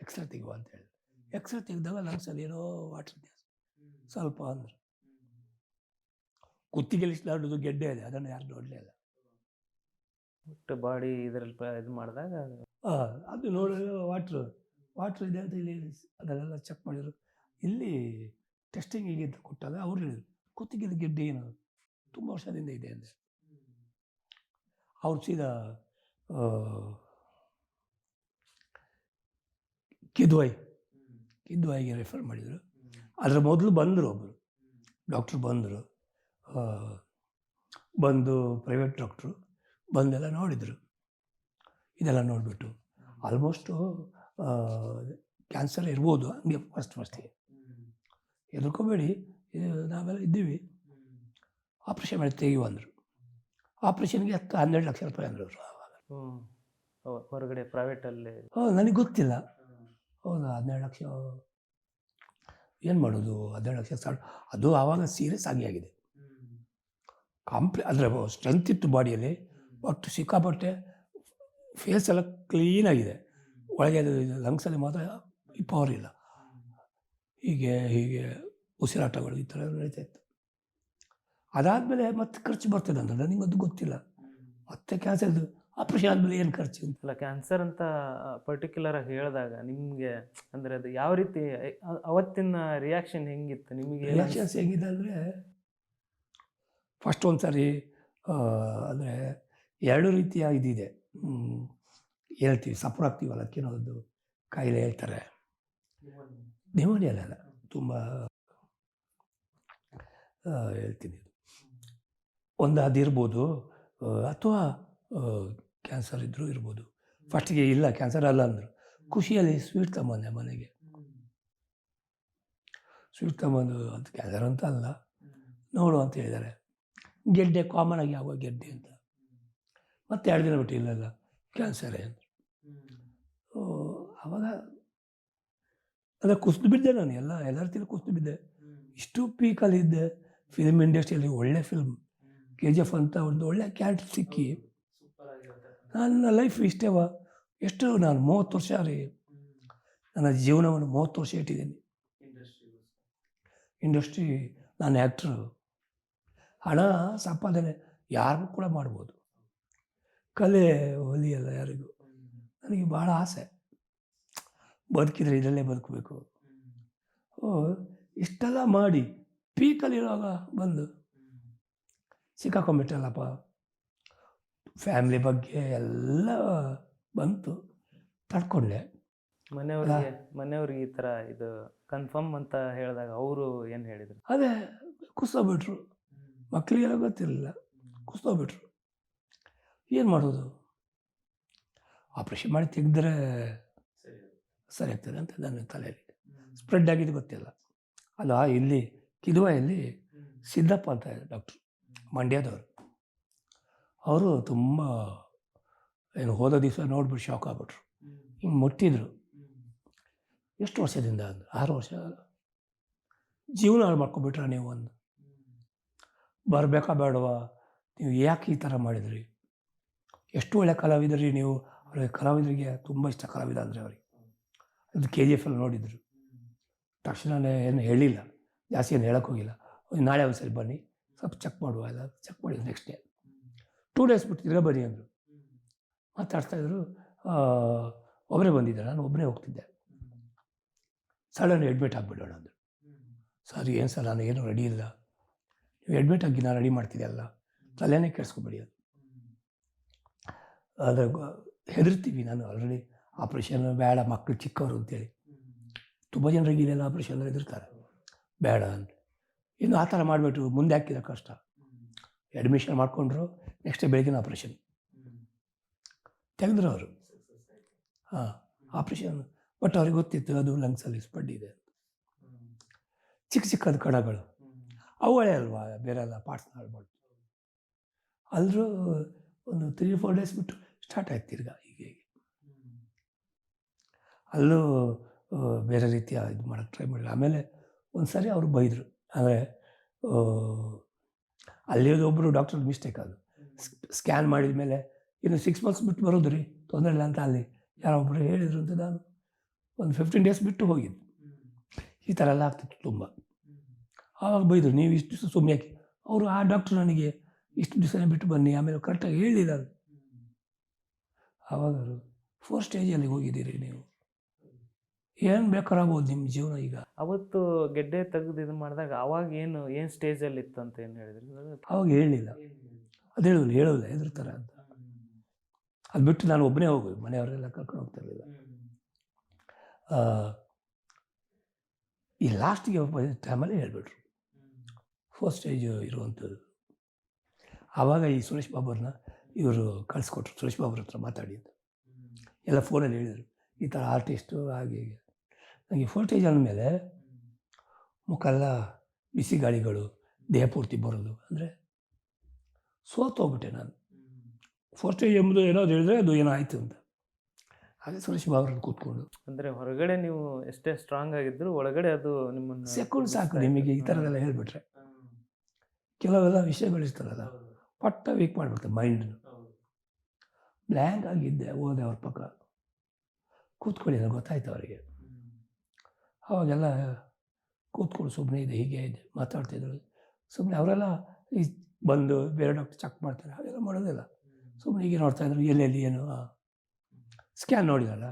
ಎಕ್ಸ್ರೇ ತೆಗುವ ಅಂತ ಹೇಳಿ. ಎಕ್ಸ್ರೇ ತೆಗೆದಾಗ ಲಂಗ್ಸಲ್ಲಿ ಏನೋ ವಾಟ್ರ್ ಸ್ವಲ್ಪ ಅಂದ್ರೆ ಕುತ್ತಿಗೆಲ್ಲಿ ಇಷ್ಟು ಗೆಡ್ಡೆ ಇದೆ, ಅದನ್ನು ಯಾರು ನೋಡಲೇ ಇಲ್ಲ. ಒಟ್ಟು ಬಾಡಿ ಇದರಲ್ಲಿ ಇದು ಮಾಡಿದಾಗ ಅದು ನೋಡಿದ್ರೆ ವಾಟ್ರ್ ಇದೆ ಅಂತ ಇಲ್ಲಿ ಅದನ್ನೆಲ್ಲ ಚೆಕ್ ಮಾಡಿದ್ರು. ಇಲ್ಲಿ ಟೆಸ್ಟಿಂಗಿಗೆ ಕೊಟ್ಟಾಗ ಅವ್ರು ಹೇಳಿದ್ರು ಕುತ್ತಿಗೆಲ್ಲಿ ಗೆಡ್ಡೆ ಏನು ತುಂಬ ವರ್ಷದಿಂದ ಇದೆ ಅಂದರೆ. ಅವ್ರು ಸೀದಾ ಕಿದ್ವಾಯಿಗೆ ರೆಫರ್ ಮಾಡಿದರು. ಅದರ ಮೊದಲು ಬಂದರು ಒಬ್ಬರು ಡಾಕ್ಟ್ರು, ಬಂದು ಪ್ರೈವೇಟ್ ಡಾಕ್ಟ್ರು ಬಂದೆಲ್ಲ ನೋಡಿದರು. ಇದೆಲ್ಲ ನೋಡಿಬಿಟ್ಟು ಆಲ್ಮೋಸ್ಟು ಕ್ಯಾನ್ಸರ್ ಇರ್ಬೋದು ಹಂಗೆ ಫಸ್ಟಿಗೆ ಹೆದರ್ಕೋಬೇಡಿ, ನಾವೆಲ್ಲ ಇದ್ದೀವಿ, ಆಪ್ರೇಷನ್ ಮಾಡಿ ತೆಗೆಯುವ ಅಂದರು. ಆಪ್ರೇಷನ್ಗೆ 12 ಲಕ್ಷ ರೂಪಾಯಿ ಅಂದರು ಆವಾಗ. ಹೊರಗಡೆ ಪ್ರೈವೇಟಲ್ಲಿ ನನಗೆ ಗೊತ್ತಿಲ್ಲ. ಹೌದಾ, 12 ಲಕ್ಷ ಏನು ಮಾಡೋದು? 12 ಲಕ್ಷ ಅದು ಆವಾಗ ಸೀರಿಯಸ್ ಆಗಿದೆ. ಅದರ ಸ್ಟ್ರೆಂತ್ ಇತ್ತು ಬಾಡಿಯಲ್ಲಿ, ಒಟ್ಟು ಸಿಕ್ಕಾಪಟ್ಟೆ, ಫೇಸ್ ಎಲ್ಲ ಕ್ಲೀನಾಗಿದೆ, ಒಳಗೆ ಅದು ಲಂಗ್ಸಲ್ಲಿ ಮಾತ್ರ ಈ ಪವರ್ ಇಲ್ಲ. ಹೀಗೆ ಉಸಿರಾಟಗಳು ಈ ಥರ ನಡೀತಾ ಇತ್ತು. ಅದಾದಮೇಲೆ ಮತ್ತೆ ಖರ್ಚು ಬರ್ತದೆ ಅಂತ ನನಗೆ ಅದು ಗೊತ್ತಿಲ್ಲ. ಮತ್ತೆ ಕ್ಯಾನ್ಸರ್ದು ಆಪ್ರೇಷನ್ ಆದಮೇಲೆ ಏನು ಖರ್ಚು ಅಲ್ಲ, ಕ್ಯಾನ್ಸರ್ ಅಂತ ಪರ್ಟಿಕ್ಯುಲರ್ ಆಗಿ ಹೇಳಿದಾಗ ನಿಮಗೆ ಅಂದರೆ ಅದು ಯಾವ ರೀತಿ ಅವತ್ತಿನ ರಿಯಾಕ್ಷನ್ ಹೆಂಗಿತ್ತು ನಿಮಗೆ? ರಿಯಾಕ್ಷನ್ಸ್ ಹೇಗಿದೆ ಅಂದರೆ, ಫಸ್ಟ್ ಒಂದು ಸಾರಿ ಅಂದರೆ 2 ರೀತಿಯ ಇದಿದೆ, ಹೇಳ್ತೀವಿ ಸಫರ್ ಆಗ್ತೀವಲ್ಲ, ಅದಕ್ಕೇನೋದು ಕಾಯಿಲೆ ಹೇಳ್ತಾರೆ, ನ್ಯೂಮೋನಿಯಲ್ಲ, ತುಂಬ ಹೇಳ್ತೀನಿ. ಒಂದು ಅದಿರ್ಬೋದು, ಅಥವಾ ಕ್ಯಾನ್ಸರ್ ಇದ್ದರೂ ಇರ್ಬೋದು. ಫಸ್ಟಿಗೆ ಇಲ್ಲ ಕ್ಯಾನ್ಸರ್ ಅಲ್ಲ ಅಂದರು. ಖುಷಿಯಲ್ಲಿ ಸ್ವೀಟ್ ತಗೊಂಬಂದೆ ಮನೆಗೆ. ಸ್ವೀಟ್ ತಗೊಂಬಂದು ಅದು ಕ್ಯಾನ್ಸರ್ ಅಂತ ಅಲ್ಲ, ನೋಡು ಅಂತ ಹೇಳಿದ್ದಾರೆ. ಗೆಡ್ಡೆ ಕಾಮನ್ ಆಗಿ ಆಗುವ ಗೆಡ್ಡೆ ಅಂತ. ಮತ್ತೆ 2 ದಿನ ಬಿಟ್ಟು ಇಲ್ಲಲ್ಲ ಕ್ಯಾನ್ಸರೇ ಅಂತ. ಆವಾಗ ಅದೇ ಕುಸಿದು ಬಿದ್ದೆ ನಾನು, ಎಲ್ಲರ ತೀರ ಕುಸಿದು ಬಿದ್ದೆ. ಇಷ್ಟು ಪೀಕಲ್ಲಿದ್ದೆ. ಫಿಲ್ಮ್ ಇಂಡಸ್ಟ್ರಿಯಲ್ಲಿ ಒಳ್ಳೆ ಫಿಲ್ಮ್ KGF ಅಂತ ಒಂದು ಒಳ್ಳೆ ಕ್ಯಾರೆಕ್ಟರ್ ಸಿಕ್ಕಿ ನನ್ನ ಲೈಫ್ ಇಷ್ಟೇವ. ಎಷ್ಟು ನಾನು 30 ವರ್ಷ ರೀ, ನನ್ನ ಜೀವನವನ್ನು 30 ವರ್ಷ ಇಟ್ಟಿದ್ದೀನಿ ಇಂಡಸ್ಟ್ರಿ. ನಾನು ಆ್ಯಕ್ಟ್ರು, ಹಣ ಸಂಪಾದನೆ ಯಾರಿಗೂ ಕೂಡ ಮಾಡ್ಬೋದು, ಕಲೆ ಒಲಿಯಲ್ಲ ಯಾರಿಗೂ. ನನಗೆ ಭಾಳ ಆಸೆ, ಬದುಕಿದ್ರೆ ಇದರಲ್ಲೇ ಬದುಕಬೇಕು. ಇಷ್ಟೆಲ್ಲ ಮಾಡಿ ಪೀಕಲ್ಲಿರುವಾಗ ಬಂದು ಸಿಕ್ಕಾಕೊಂಡ್ಬಿಟ್ಟಲ್ಲಪ್ಪ. ಫ್ಯಾಮ್ಲಿ ಬಗ್ಗೆ ಎಲ್ಲ ಬಂತು, ತಡ್ಕೊಂಡೆ. ಮನೆಯವ್ರಿಗೆ ಈ ಥರ ಇದು ಕನ್ಫರ್ಮ್ ಅಂತ ಹೇಳಿದಾಗ ಅವರು ಏನು ಹೇಳಿದರು? ಅದೇ ಕುಸ್ತೋಗ್ಬಿಟ್ರು, ಮಕ್ಕಳಿಗೆಲ್ಲ ಗೊತ್ತಿರಲಿಲ್ಲ, ಕುಸ್ತೋಗ್ಬಿಟ್ರು. ಏನು ಮಾಡೋದು? ಆಪ್ರೇಷನ್ ಮಾಡಿ ತೆಗೆದ್ರೆ ಸರಿ ಆಗ್ತದೆ ಅಂತ ನನ್ನ ತಲೆಯಲ್ಲಿ ಸ್ಪ್ರೆಡ್ ಆಗಿದ್ದು ಗೊತ್ತಿಲ್ಲ. ಅದು ಇಲ್ಲಿ ಕಿದ್ವಾಯಲ್ಲಿ ಸಿದ್ದಪ್ಪ ಅಂತ ಡಾಕ್ಟ್ರು, ಮಂಡ್ಯದವರು. ಅವರು ತುಂಬ ಹೋದ ದಿವಸ ನೋಡ್ಬಿಟ್ಟು ಶಾಕ್ ಆಗ್ಬಿಟ್ರು. ಹಿಂಗೆ ಮುಟ್ಟಿದ್ರು, ಎಷ್ಟು ವರ್ಷದಿಂದ ಅಂದರು 6 ವರ್ಷ. ಜೀವನ ಹಾಳು ಮಾಡ್ಕೊಬಿಟ್ರೆ ನೀವು ಒಂದು ಬರಬೇಕಾ ಬೇಡವಾ, ನೀವು ಯಾಕೆ ಈ ಥರ ಮಾಡಿದ್ರಿ, ಎಷ್ಟು ಒಳ್ಳೆ ಕಲಾವಿದರಿ ನೀವು. ಅವ್ರಿಗೆ ಕಲಾವಿದರಿಗೆ ತುಂಬ ಇಷ್ಟ ಕಲಾವಿದ ಅಂದರೆ ಅವ್ರಿಗೆ. ಅದು KGF ಅಲ್ಲಿ ನೋಡಿದರು. ತಕ್ಷಣವೇ ಏನು ಹೇಳಿಲ್ಲ, ಜಾಸ್ತಿ ಏನು ಹೇಳೋಕ್ಕೋಗಿಲ್ಲ. ನಾಳೆ ಒಂದು ಸರಿ ಬನ್ನಿ ಸ್ವಲ್ಪ ಚೆಕ್ ಮಾಡುವ, ಎಲ್ಲ ಚೆಕ್ ಮಾಡಿದ್ರು. ನೆಕ್ಸ್ಟ್ ಡೇ 2 ಡೇಸ್ ಬಿಟ್ಟು ತಿರ್ಗಾ ಬನ್ನಿ ಅಂದರು. ಮಾತಾಡ್ತಾಯಿದ್ರು. ಒಬ್ಬರೇ ಬಂದಿದ್ದೆ, ನಾನು ಒಬ್ಬನೇ ಹೋಗ್ತಿದ್ದೆ. ಸಡನ್ ಅಡ್ಮಿಟ್ ಆಗಿಬಿಡೋಣ ಅಂದರು. ಸರ್ ಏನು ಸರ್, ನಾನು ಏನೂ ರೆಡಿ ಇಲ್ಲ, ನೀವು ಅಡ್ಮಿಟ್ ಆಗಿ ನಾನು ರೆಡಿ ಮಾಡ್ತಿದ್ದೆಲ್ಲ, ತಲೆನೇ ಕೆಡಿಸ್ಕೊಬೇಡಿ ಅದು. ಆದರೆ ಹೆದರ್ತೀವಿ. ನಾನು ಆಲ್ರೆಡಿ ಆಪ್ರೇಷನ್ ಬೇಡ, ಮಕ್ಕಳು ಚಿಕ್ಕವರು ಅಂತೇಳಿ. ತುಂಬ ಜನರಿಗೆ ಇಲ್ಲೆಲ್ಲ ಆಪ್ರೇಷನ್ ಹೆದರ್ತಾರೆ, ಬೇಡ ಅಂತ. ಇನ್ನು ಆ ಥರ ಮಾಡಿಬಿಟ್ಟು ಮುಂದೆ ಹಾಕಿದ ಕಷ್ಟ. ಅಡ್ಮಿಷನ್ ಮಾಡಿಕೊಂಡ್ರು, ನೆಕ್ಸ್ಟ್ ಡೇ ಬೆಳಗಿನ ಆಪ್ರೇಷನ್ ತೆಗೆದ್ರು ಅವರು. ಹಾಂ, ಆಪ್ರೇಷನ್. ಬಟ್ ಅವ್ರಿಗೆ ಗೊತ್ತಿತ್ತು ಅದು ಲಂಗ್ಸಲ್ಲಿ ಸ್ಪಡ್ಡಿದೆ ಅಂತ. ಚಿಕ್ಕ ಚಿಕ್ಕದು ಕಣಗಳು ಅವುಗಳೇ ಅಲ್ವಾ, ಬೇರೆ ಎಲ್ಲ ಪಾರ್ಟ್ಸ್ ಹಾಳ್ಬಾರ್ದು. ಆದರೂ ಒಂದು 3-4 ಡೇಸ್ ಬಿಟ್ಟು ಸ್ಟಾರ್ಟ್ ಆಯ್ತು ತಿರ್ಗಾ ಹೀಗೆ. ಅಲ್ಲೂ ಬೇರೆ ರೀತಿಯ ಇದು ಮಾಡೋಕ್ಕೆ ಟ್ರೈ ಮಾಡಿದ್ರು. ಆಮೇಲೆ ಒಂದು ಸಾರಿ ಅವರು ಬೈದರು. ಅಂದರೆ ಅಲ್ಲಿಯೋದು ಒಬ್ಬರು ಡಾಕ್ಟರ್ ಮಿಸ್ಟೇಕ್ ಅದು. ಸ್ಕ್ಯಾನ್ ಮಾಡಿದ ಮೇಲೆ ಇನ್ನು 6 ಮಂತ್ಸ್ ಬಿಟ್ಟು ಬರೋದು ರೀ, ತೊಂದರೆ ಇಲ್ಲ ಅಂತ ಅಲ್ಲಿ ಯಾರೊಬ್ಬರು ಹೇಳಿದರು ಅಂತ ನಾನು ಒಂದು 15 ಡೇಸ್ ಬಿಟ್ಟು ಹೋಗಿದ್ದು. ಈ ಥರ ಎಲ್ಲ ಆಗ್ತಿತ್ತು ತುಂಬ. ಆವಾಗ ಬೈದರು, ನೀವು ಇಷ್ಟು ದಿವಸ ಸುಮ್ಮನೆ ಯಾಕೆ. ಅವರು ಆ ಡಾಕ್ಟ್ರು ನನಗೆ ಇಷ್ಟು ದಿವಸನೇ ಬಿಟ್ಟು ಬನ್ನಿ, ಆಮೇಲೆ ಕರೆಕ್ಟಾಗಿ ಹೇಳಿಲ್ಲ ಅದು. ಆವಾಗ 4 ಸ್ಟೇಜಲ್ಲಿ ಹೋಗಿದ್ದೀರಿ ನೀವು, ಏನು ಬೇಕಾರಾಗ್ಬೋದು ನಿಮ್ಮ ಜೀವನ ಈಗ. ಅವತ್ತು ಗೆಡ್ಡೆ ತೆಗೆದು ಇದು ಮಾಡಿದಾಗ ಅವಾಗ ಏನು ಸ್ಟೇಜಲ್ಲಿ ಇತ್ತು ಅಂತ ಏನು ಹೇಳಿದ್ರಿ? ಅವಾಗ ಹೇಳಲಿಲ್ಲ, ಅದು ಹೇಳೋಲ್ಲ ಹೆದರ್ತಾರೆ ಅಂತ. ಅದು ಬಿಟ್ಟು ನಾನು ಒಬ್ಬನೇ ಹೋಗೋದು, ಮನೆಯವರೆಲ್ಲ ಕರ್ಕೊಂಡು ಹೋಗ್ತಿರಲಿಲ್ಲ. ಈ ಲಾಸ್ಟಿಗೆ ಟೈಮಲ್ಲಿ ಹೇಳ್ಬಿಟ್ರು 4 ಸ್ಟೇಜ್ ಇರುವಂಥದ್ದು. ಆವಾಗ ಈ ಸುರೇಶ್ ಬಾಬುರನ್ನ ಇವರು ಕಳಿಸ್ಕೊಟ್ರು, ಸುರೇಶ್ ಬಾಬುರ ಹತ್ರ ಮಾತಾಡಿ ಅಂತ. ಎಲ್ಲ ಫೋನಲ್ಲಿ ಹೇಳಿದರು, ಈ ಥರ ಆರ್ಟಿಸ್ಟು ಹಾಗೆ ಹೀಗೆ. ನನಗೆ 4 ಸ್ಟೇಜ್ ಅಂದಮೇಲೆ ಮುಖ ಎಲ್ಲ ಬಿಸಿ ಗಾಳಿಗಳು, ದೇಹ ಪೂರ್ತಿ ಬರೋದು, ಅಂದರೆ ಸೋತೋಗ್ಬಿಟ್ಟೆ ನಾನು. 4 ಸ್ಟೇಜ್ ಎಂಬುದು ಏನಾದ್ರು ಹೇಳಿದ್ರೆ ಅದು ಏನೋ ಆಯಿತು ಅಂತ. ಹಾಗೆ ಸುರೇಶ್ ಬಾಬುರನ್ನು ಕೂತ್ಕೊಂಡು, ಅಂದರೆ ಹೊರಗಡೆ ನೀವು ಎಷ್ಟೇ ಸ್ಟ್ರಾಂಗ್ ಆಗಿದ್ರು ಒಳಗಡೆ ಅದು ನಿಮ್ಮನ್ನು ಸೆಕ್ಯೂರ್ ಸಾಕು ನಿಮಗೆ ಈ ಥರದೆಲ್ಲ ಹೇಳಿಬಿಟ್ರೆ. ಕೆಲವೆಲ್ಲ ವಿಷಯಗಳಿರ್ತಾರಲ್ಲ, ಪಟ್ಟ ವೀಕ್ ಮಾಡಿಬಿಡ್ತಾರೆ ಮೈಂಡನ್ನು. ಬ್ಲ್ಯಾಂಕ್ ಆಗಿದ್ದೆ. ಹೋದೆ ಅವ್ರ ಪಕ್ಕ ಕೂತ್ಕೊಳ್ಳಿ ಅಂತ ಗೊತ್ತಾಯ್ತು ಅವರಿಗೆ. ಅವಾಗೆಲ್ಲ ಕೂತ್ಕೊಂಡು ಸುಮ್ಮನೆ ಇದೆ, ಹೀಗೆ ಇದೆ ಮಾತಾಡ್ತಿದ್ರು. ಸುಮ್ಮನೆ ಅವರೆಲ್ಲ ಈ ಬಂದು ಬೇರೆ ಡಾಕ್ಟರ್ ಚೆಕ್ ಮಾಡ್ತಾರೆ, ಹಾಗೆಲ್ಲ ಮಾಡೋದಿಲ್ಲ. ಸುಮ್ಮನೆ ಹೀಗೆ ನೋಡ್ತಾಯಿದ್ರು, ಎಲ್ಲೆಲ್ಲಿ ಏನು. ಸ್ಕ್ಯಾನ್ ನೋಡಿದಲ್ಲ,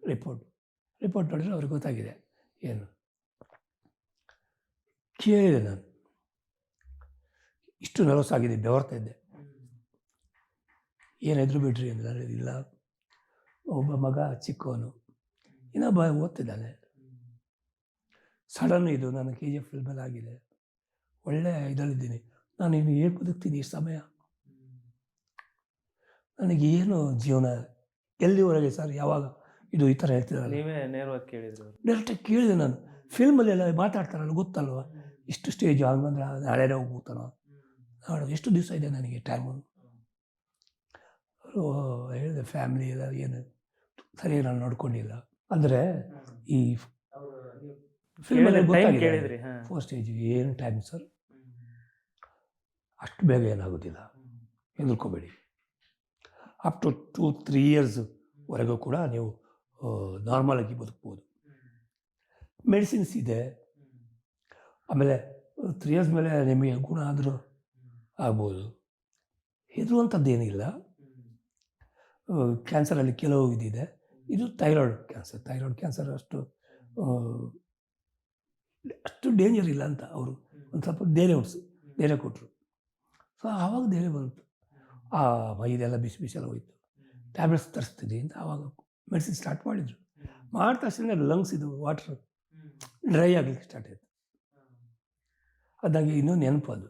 ರಿಪೋರ್ಟ್ ನೋಡಿದ್ರೆ ಅವ್ರಿಗೆ ಗೊತ್ತಾಗಿದೆ ಏನು. ಕೇಳಿದೆ ನಾನು, ಇಷ್ಟು ನರ್ವಸ್ ಆಗಿದೆ, ಬೆವರ್ತಾ ಇದ್ದೆ. ಏನಾದರೂ ಬಿಡ್ರಿ ಅಂದರೆ, ಇಲ್ಲ ಒಬ್ಬ ಮಗ ಚಿಕ್ಕವನು, ಇನ್ನೊಬ್ಬ ಓದ್ತಿದ್ದಾನೆ. ಸಡನ್ ಇದು ನಾನು KGF ಫಿಲ್ಮಲ್ಲಿ ಆಗಿದೆ, ಒಳ್ಳೆ ಇದರಲ್ಲಿದ್ದೀನಿ. ನಾನು ಇನ್ನು ಏನು ಬದುಕ್ತೀನಿ ಈ ಸಮಯ, ನನಗೇನು ಜೀವನ, ಎಲ್ಲಿವರೆಗೆ ಸರ್, ಯಾವಾಗ ಇದು ಈ ಥರ ಹೇಳ್ತಿದ್ದಾರಲ್ಲ. ನೀವೇ ನೇರವಾಗಿ ಕೇಳಿದ್ರು? ಡೈರೆಕ್ಟಾಗಿ ಕೇಳಿದೆ ನಾನು. ಫಿಲ್ಮಲ್ಲೆಲ್ಲ ಮಾತಾಡ್ತಾರಲ್ಲ, ಗೊತ್ತಲ್ವ, ಇಷ್ಟು ಸ್ಟೇಜು ಹಂಗಂದ್ರೆ ನಾಳೆನೇ ಹೋಗ್ಬೋತಾನೋ, ನಾಳೆ ಎಷ್ಟು ದಿವಸ ಇದೆ ನನಗೆ ಟೈಮು. ಅವರು ಹೇಳಿದೆ, ಫ್ಯಾಮಿಲಿ ಎಲ್ಲ ಏನು ಸರಿಯಾಗಿ ನಾನು ನೋಡ್ಕೊಂಡಿಲ್ಲ. ಅಂದರೆ ಈ ಫಿಲ್ಮಲ್ಲಿ ಗೊತ್ತಾಗಿದೆ 4 ಸ್ಟೇಜು ಏನು ಟೈಮ್ ಸರ್, ಅಷ್ಟು ಬೇಗ ಏನಾಗೋದಿಲ್ಲ, ಹೆದರ್ಕೋಬೇಡಿ. ಅಪ್ ಟು 2-3 ಇಯರ್ಸ್ವರೆಗೂ ಕೂಡ ನೀವು ನಾರ್ಮಲಾಗಿ ಬದುಕ್ಬೋದು. ಮೆಡಿಸಿನ್ಸ್ ಇದೆ. ಆಮೇಲೆ 3 ಇಯರ್ಸ್ ಮೇಲೆ ನಿಮಗೆ ಗುಣ ಆದರೂ ಆಗ್ಬೋದು. ಹೆದರುವಂಥದ್ದೇನಿಲ್ಲ. ಕ್ಯಾನ್ಸರಲ್ಲಿ ಕೆಲವು ಇದಿದೆ. ಇದು ಥೈರಾಯ್ಡ್ ಕ್ಯಾನ್ಸರ್ ಅಷ್ಟು ಡೇಂಜರ್ ಇಲ್ಲ ಅಂತ ಅವರು ಒಂದು ಸ್ವಲ್ಪ ಧೈರ್ಯ ಕೊಟ್ಟರು. ಸೊ ಆವಾಗ ಧೈರ್ಯ ಬಂತು. ಇದೆಲ್ಲ ಬಿಸಿ ಎಲ್ಲ ಹೋಯಿತು. ಟ್ಯಾಬ್ಲೆಟ್ಸ್ ತರಿಸ್ತಿದ್ದೆ ಅಂತ ಆವಾಗ ಮೆಡಿಸಿನ್ ಸ್ಟಾರ್ಟ್ ಮಾಡಿದರು. ಮಾಡಿದ ತಕ್ಷಣ ಲಂಗ್ಸ್ ಇದು ವಾಟ್ರ್ ಡ್ರೈ ಆಗಲಿಕ್ಕೆ ಸ್ಟಾರ್ಟ್ ಆಯಿತು. ಅದಾಗಿ ಇನ್ನೂ ನೆನಪು ಅದು.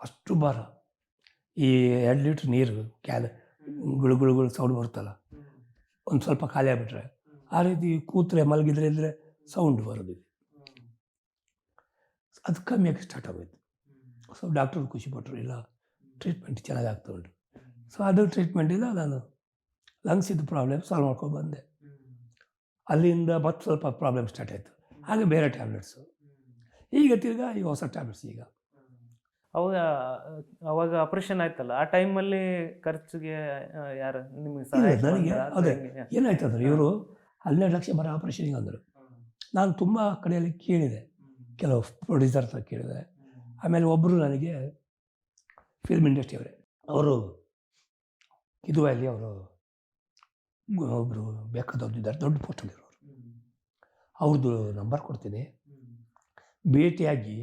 ಅಷ್ಟು ಭಾರ, ಈ 2 ಲೀಟ್ರ್ ನೀರು ಗುಳುಗುಳುಗಳು ಸೌಂಡ್ ಬರುತ್ತಲ್ಲ, ಒಂದು ಸ್ವಲ್ಪ ಖಾಲಿ ಆಗಿಬಿಟ್ರೆ ಆ ರೀತಿ ಕೂತ್ರೆ ಮಲಗಿದ್ರೆ ಇದ್ದರೆ ಸೌಂಡ್ ಬರೋದು. ಅದು ಕಮ್ಮಿ ಆಗಿ ಸ್ಟಾರ್ಟ್ ಆಗೋಯ್ತು. ಸೊ ಡಾಕ್ಟ್ರು ಖುಷಿಪಟ್ಟರು, ಇಲ್ಲ ಟ್ರೀಟ್ಮೆಂಟ್ ಚೆನ್ನಾಗಿ ಆಗ್ತಾ ಉಂಟು. ಸೊ ಅದು ಟ್ರೀಟ್ಮೆಂಟಿಂದ ನಾನು ಲಂಗ್ಸಿದ್ದು ಪ್ರಾಬ್ಲಮ್ ಸಾಲ್ವ್ ಮಾಡ್ಕೊಂಡು ಬಂದೆ. ಅಲ್ಲಿಂದ ಮತ್ತೆ ಸ್ವಲ್ಪ ಪ್ರಾಬ್ಲಮ್ ಸ್ಟಾರ್ಟ್ ಆಯಿತು. ಹಾಗೆ ಬೇರೆ ಟ್ಯಾಬ್ಲೆಟ್ಸು. ಈಗ ಹೊಸ ಟ್ಯಾಬ್ಲೆಟ್ಸ್ ಈಗ. ಅವಾಗ ಅವಾಗ ಆಪರೇಷನ್ ಆಯ್ತಲ್ಲ, ಆ ಟೈಮಲ್ಲಿ ಖರ್ಚಿಗೆ ಯಾರು ನಿಮಗೆ ಸಹಾಯ ನನಗೆ ಅದೇ ಏನಾಯ್ತು ಅಂದರೆ ಇವರು 12 ಲಕ್ಷ ಬರೋ ಆಪರೇಷನ್ಗೆ ಅಂದರು. ನಾನು ತುಂಬ ಕಡೆಯಲ್ಲಿ ಕೇಳಿದೆ, ಕೆಲವು ಪ್ರೊಡ್ಯೂಸರ್ ಹತ್ರ ಕೇಳಿದೆ. ಆಮೇಲೆ ಒಬ್ಬರು ನನಗೆ ಫಿಲ್ಮ್ ಇಂಡಸ್ಟ್ರಿ ಅವರೇ, ಅವರು ಕಿದುವಲ್ಲಿ ಅವರು ಒಬ್ಬರು ಬೇಕಾದವ್ರು ಇದ್ದಾರೆ, ದೊಡ್ಡ ಪೋಸ್ಟಲ್ಲಿರೋರು. ಅವ್ರದ್ದು ನಂಬರ್ ಕೊಡ್ತೀನಿ, ಭೇಟಿಯಾಗಿ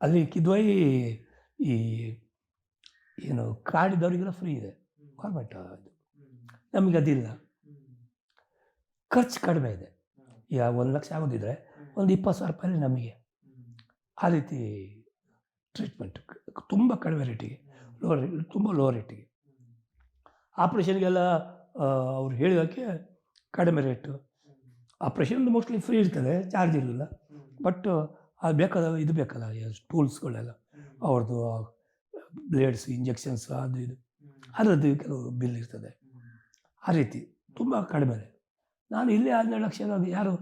ಅಲ್ಲಿ ಕಿದ್ವೈ ಈ ಏನು ಕಾರ್ಡಿದ್ದವರಿಗೆಲ್ಲ ಫ್ರೀ ಇದೆ ಗೌರ್ಮೆಂಟ್. ಅದು ನಮಗೆ ಅದಿಲ್ಲ, ಖರ್ಚು ಕಡಿಮೆ ಇದೆ. ಈಗ 1 ಲಕ್ಷ ಆಗೋದಿದ್ರೆ ಒಂದು 20,000 ರೂಪಾಯಲ್ಲಿ ನಮಗೆ ಆ ರೀತಿ ಟ್ರೀಟ್ಮೆಂಟ್ ತುಂಬ ಕಡಿಮೆ ರೇಟಿಗೆ, ತುಂಬ ಲೋ ರೇಟಿಗೆ. ಆಪ್ರೇಷನ್ಗೆಲ್ಲ ಅವ್ರು ಹೇಳೋಕ್ಕೆ ಕಡಿಮೆ ರೇಟು. ಆಪ್ರೇಷನ್ ಮೋಸ್ಟ್ಲಿ ಫ್ರೀ ಇರ್ತದೆ, ಚಾರ್ಜ್ ಇರಲಿಲ್ಲ. ಬಟ್ ಅದು ಬೇಕಾದ ಇದು ಬೇಕಲ್ಲ, ಟೂಲ್ಸ್ಗಳೆಲ್ಲ ಅವ್ರದ್ದು, ಬ್ಲೇಡ್ಸ್, ಇಂಜೆಕ್ಷನ್ಸ್, ಅದು ಇದು ಅದರದ್ದು ಕೆಲವು ಬಿಲ್ ಇರ್ತದೆ. ಆ ರೀತಿ ತುಂಬ ಕಡಿಮೆ. ನಾನು ಇಲ್ಲೇ 12 ಲಕ್ಷ ಯಾರು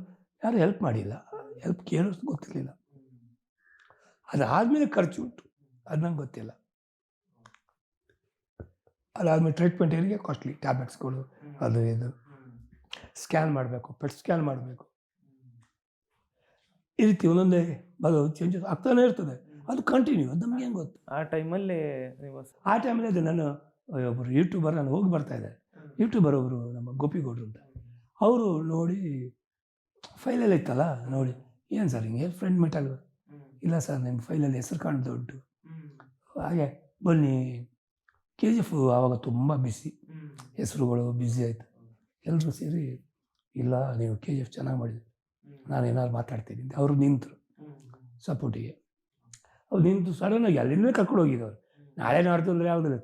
ಹೆಲ್ಪ್ ಮಾಡಿಲ್ಲ, ಹೆಲ್ಪ್ ಕೇಳೋದು ಗೊತ್ತಿರಲಿಲ್ಲ. ಅದಾದಮೇಲೆ ಖರ್ಚು ಉಂಟು, ಅದು ನಂಗೆ ಗೊತ್ತಿಲ್ಲ. ಅದಾದಮೇಲೆ ಟ್ರೀಟ್ಮೆಂಟ್ ಏನಿಗೆ ಕಾಸ್ಟ್ಲಿ, ಟ್ಯಾಬ್ಲೆಟ್ಸ್ಗಳು, ಅದು ಇದು ಸ್ಕ್ಯಾನ್ ಮಾಡಬೇಕು, ಪೆಟ್ ಸ್ಕ್ಯಾನ್ ಮಾಡಬೇಕು. ಈ ರೀತಿ ಒಂದೊಂದೇ ಚೇಂಜಸ್ ಆಗ್ತಾನೆ ಇರ್ತದೆ. ಅದು ಕಂಟಿನ್ಯೂ, ಅದು ನಮ್ಗೆ ಹೆಂಗೆ ಗೊತ್ತು. ಆ ಟೈಮಲ್ಲಿ ಅದು ನಾನು ಒಬ್ಬರು ಯೂಟ್ಯೂಬರ್, ನಾನು ಹೋಗಿ ಬರ್ತಾಯಿದ್ದೆ. ಯೂಟ್ಯೂಬರ್ ಒಬ್ಬರು ನಮ್ಮ ಗೋಪಿಗೌಡರು ಅಂತ, ಅವರು ನೋಡಿ ಫೈಲಲ್ಲಿ ಇತ್ತಲ್ಲ, ನೋಡಿ ಏನು ಸರ್ ಹಿಂಗೆ ಫ್ರೆಂಡ್ ಮೀಟ್ ಅಲ್ವ? ಇಲ್ಲ ಸರ್, ನಿಮ್ಮ ಫೈಲಲ್ಲಿ ಹೆಸರು ಕಾಣು ದೊಡ್ಡ. ಹಾಗೆ ಬನ್ನಿ, KGF ಆವಾಗ ತುಂಬ ಬಿಸಿ, ಹೆಸರುಗಳು ಬ್ಯುಸಿ ಆಯಿತು. ಎಲ್ಲರೂ ಸೇರಿ, ಇಲ್ಲ ನೀವು KGF ಚೆನ್ನಾಗಿ ಮಾಡಿದ್ರಿ, ನಾನು ಏನಾದ್ರು ಮಾತಾಡ್ತೀನಿ ಅಂತ ಅವರು ನಿಂತರು ಸಪೋರ್ಟಿಗೆ. ಅವ್ರು ನಿಂತು ಸಡನ್ನಾಗಿ ಅಲ್ಲಿಂದಲೇ ಕರ್ಕೊಂಡು ಹೋಗಿದ್ದವ್ರು. ನಾಳೆ ನಾಡ್ತು ಅಂದರೆ ಯಾವುದಿಲ್ಲ,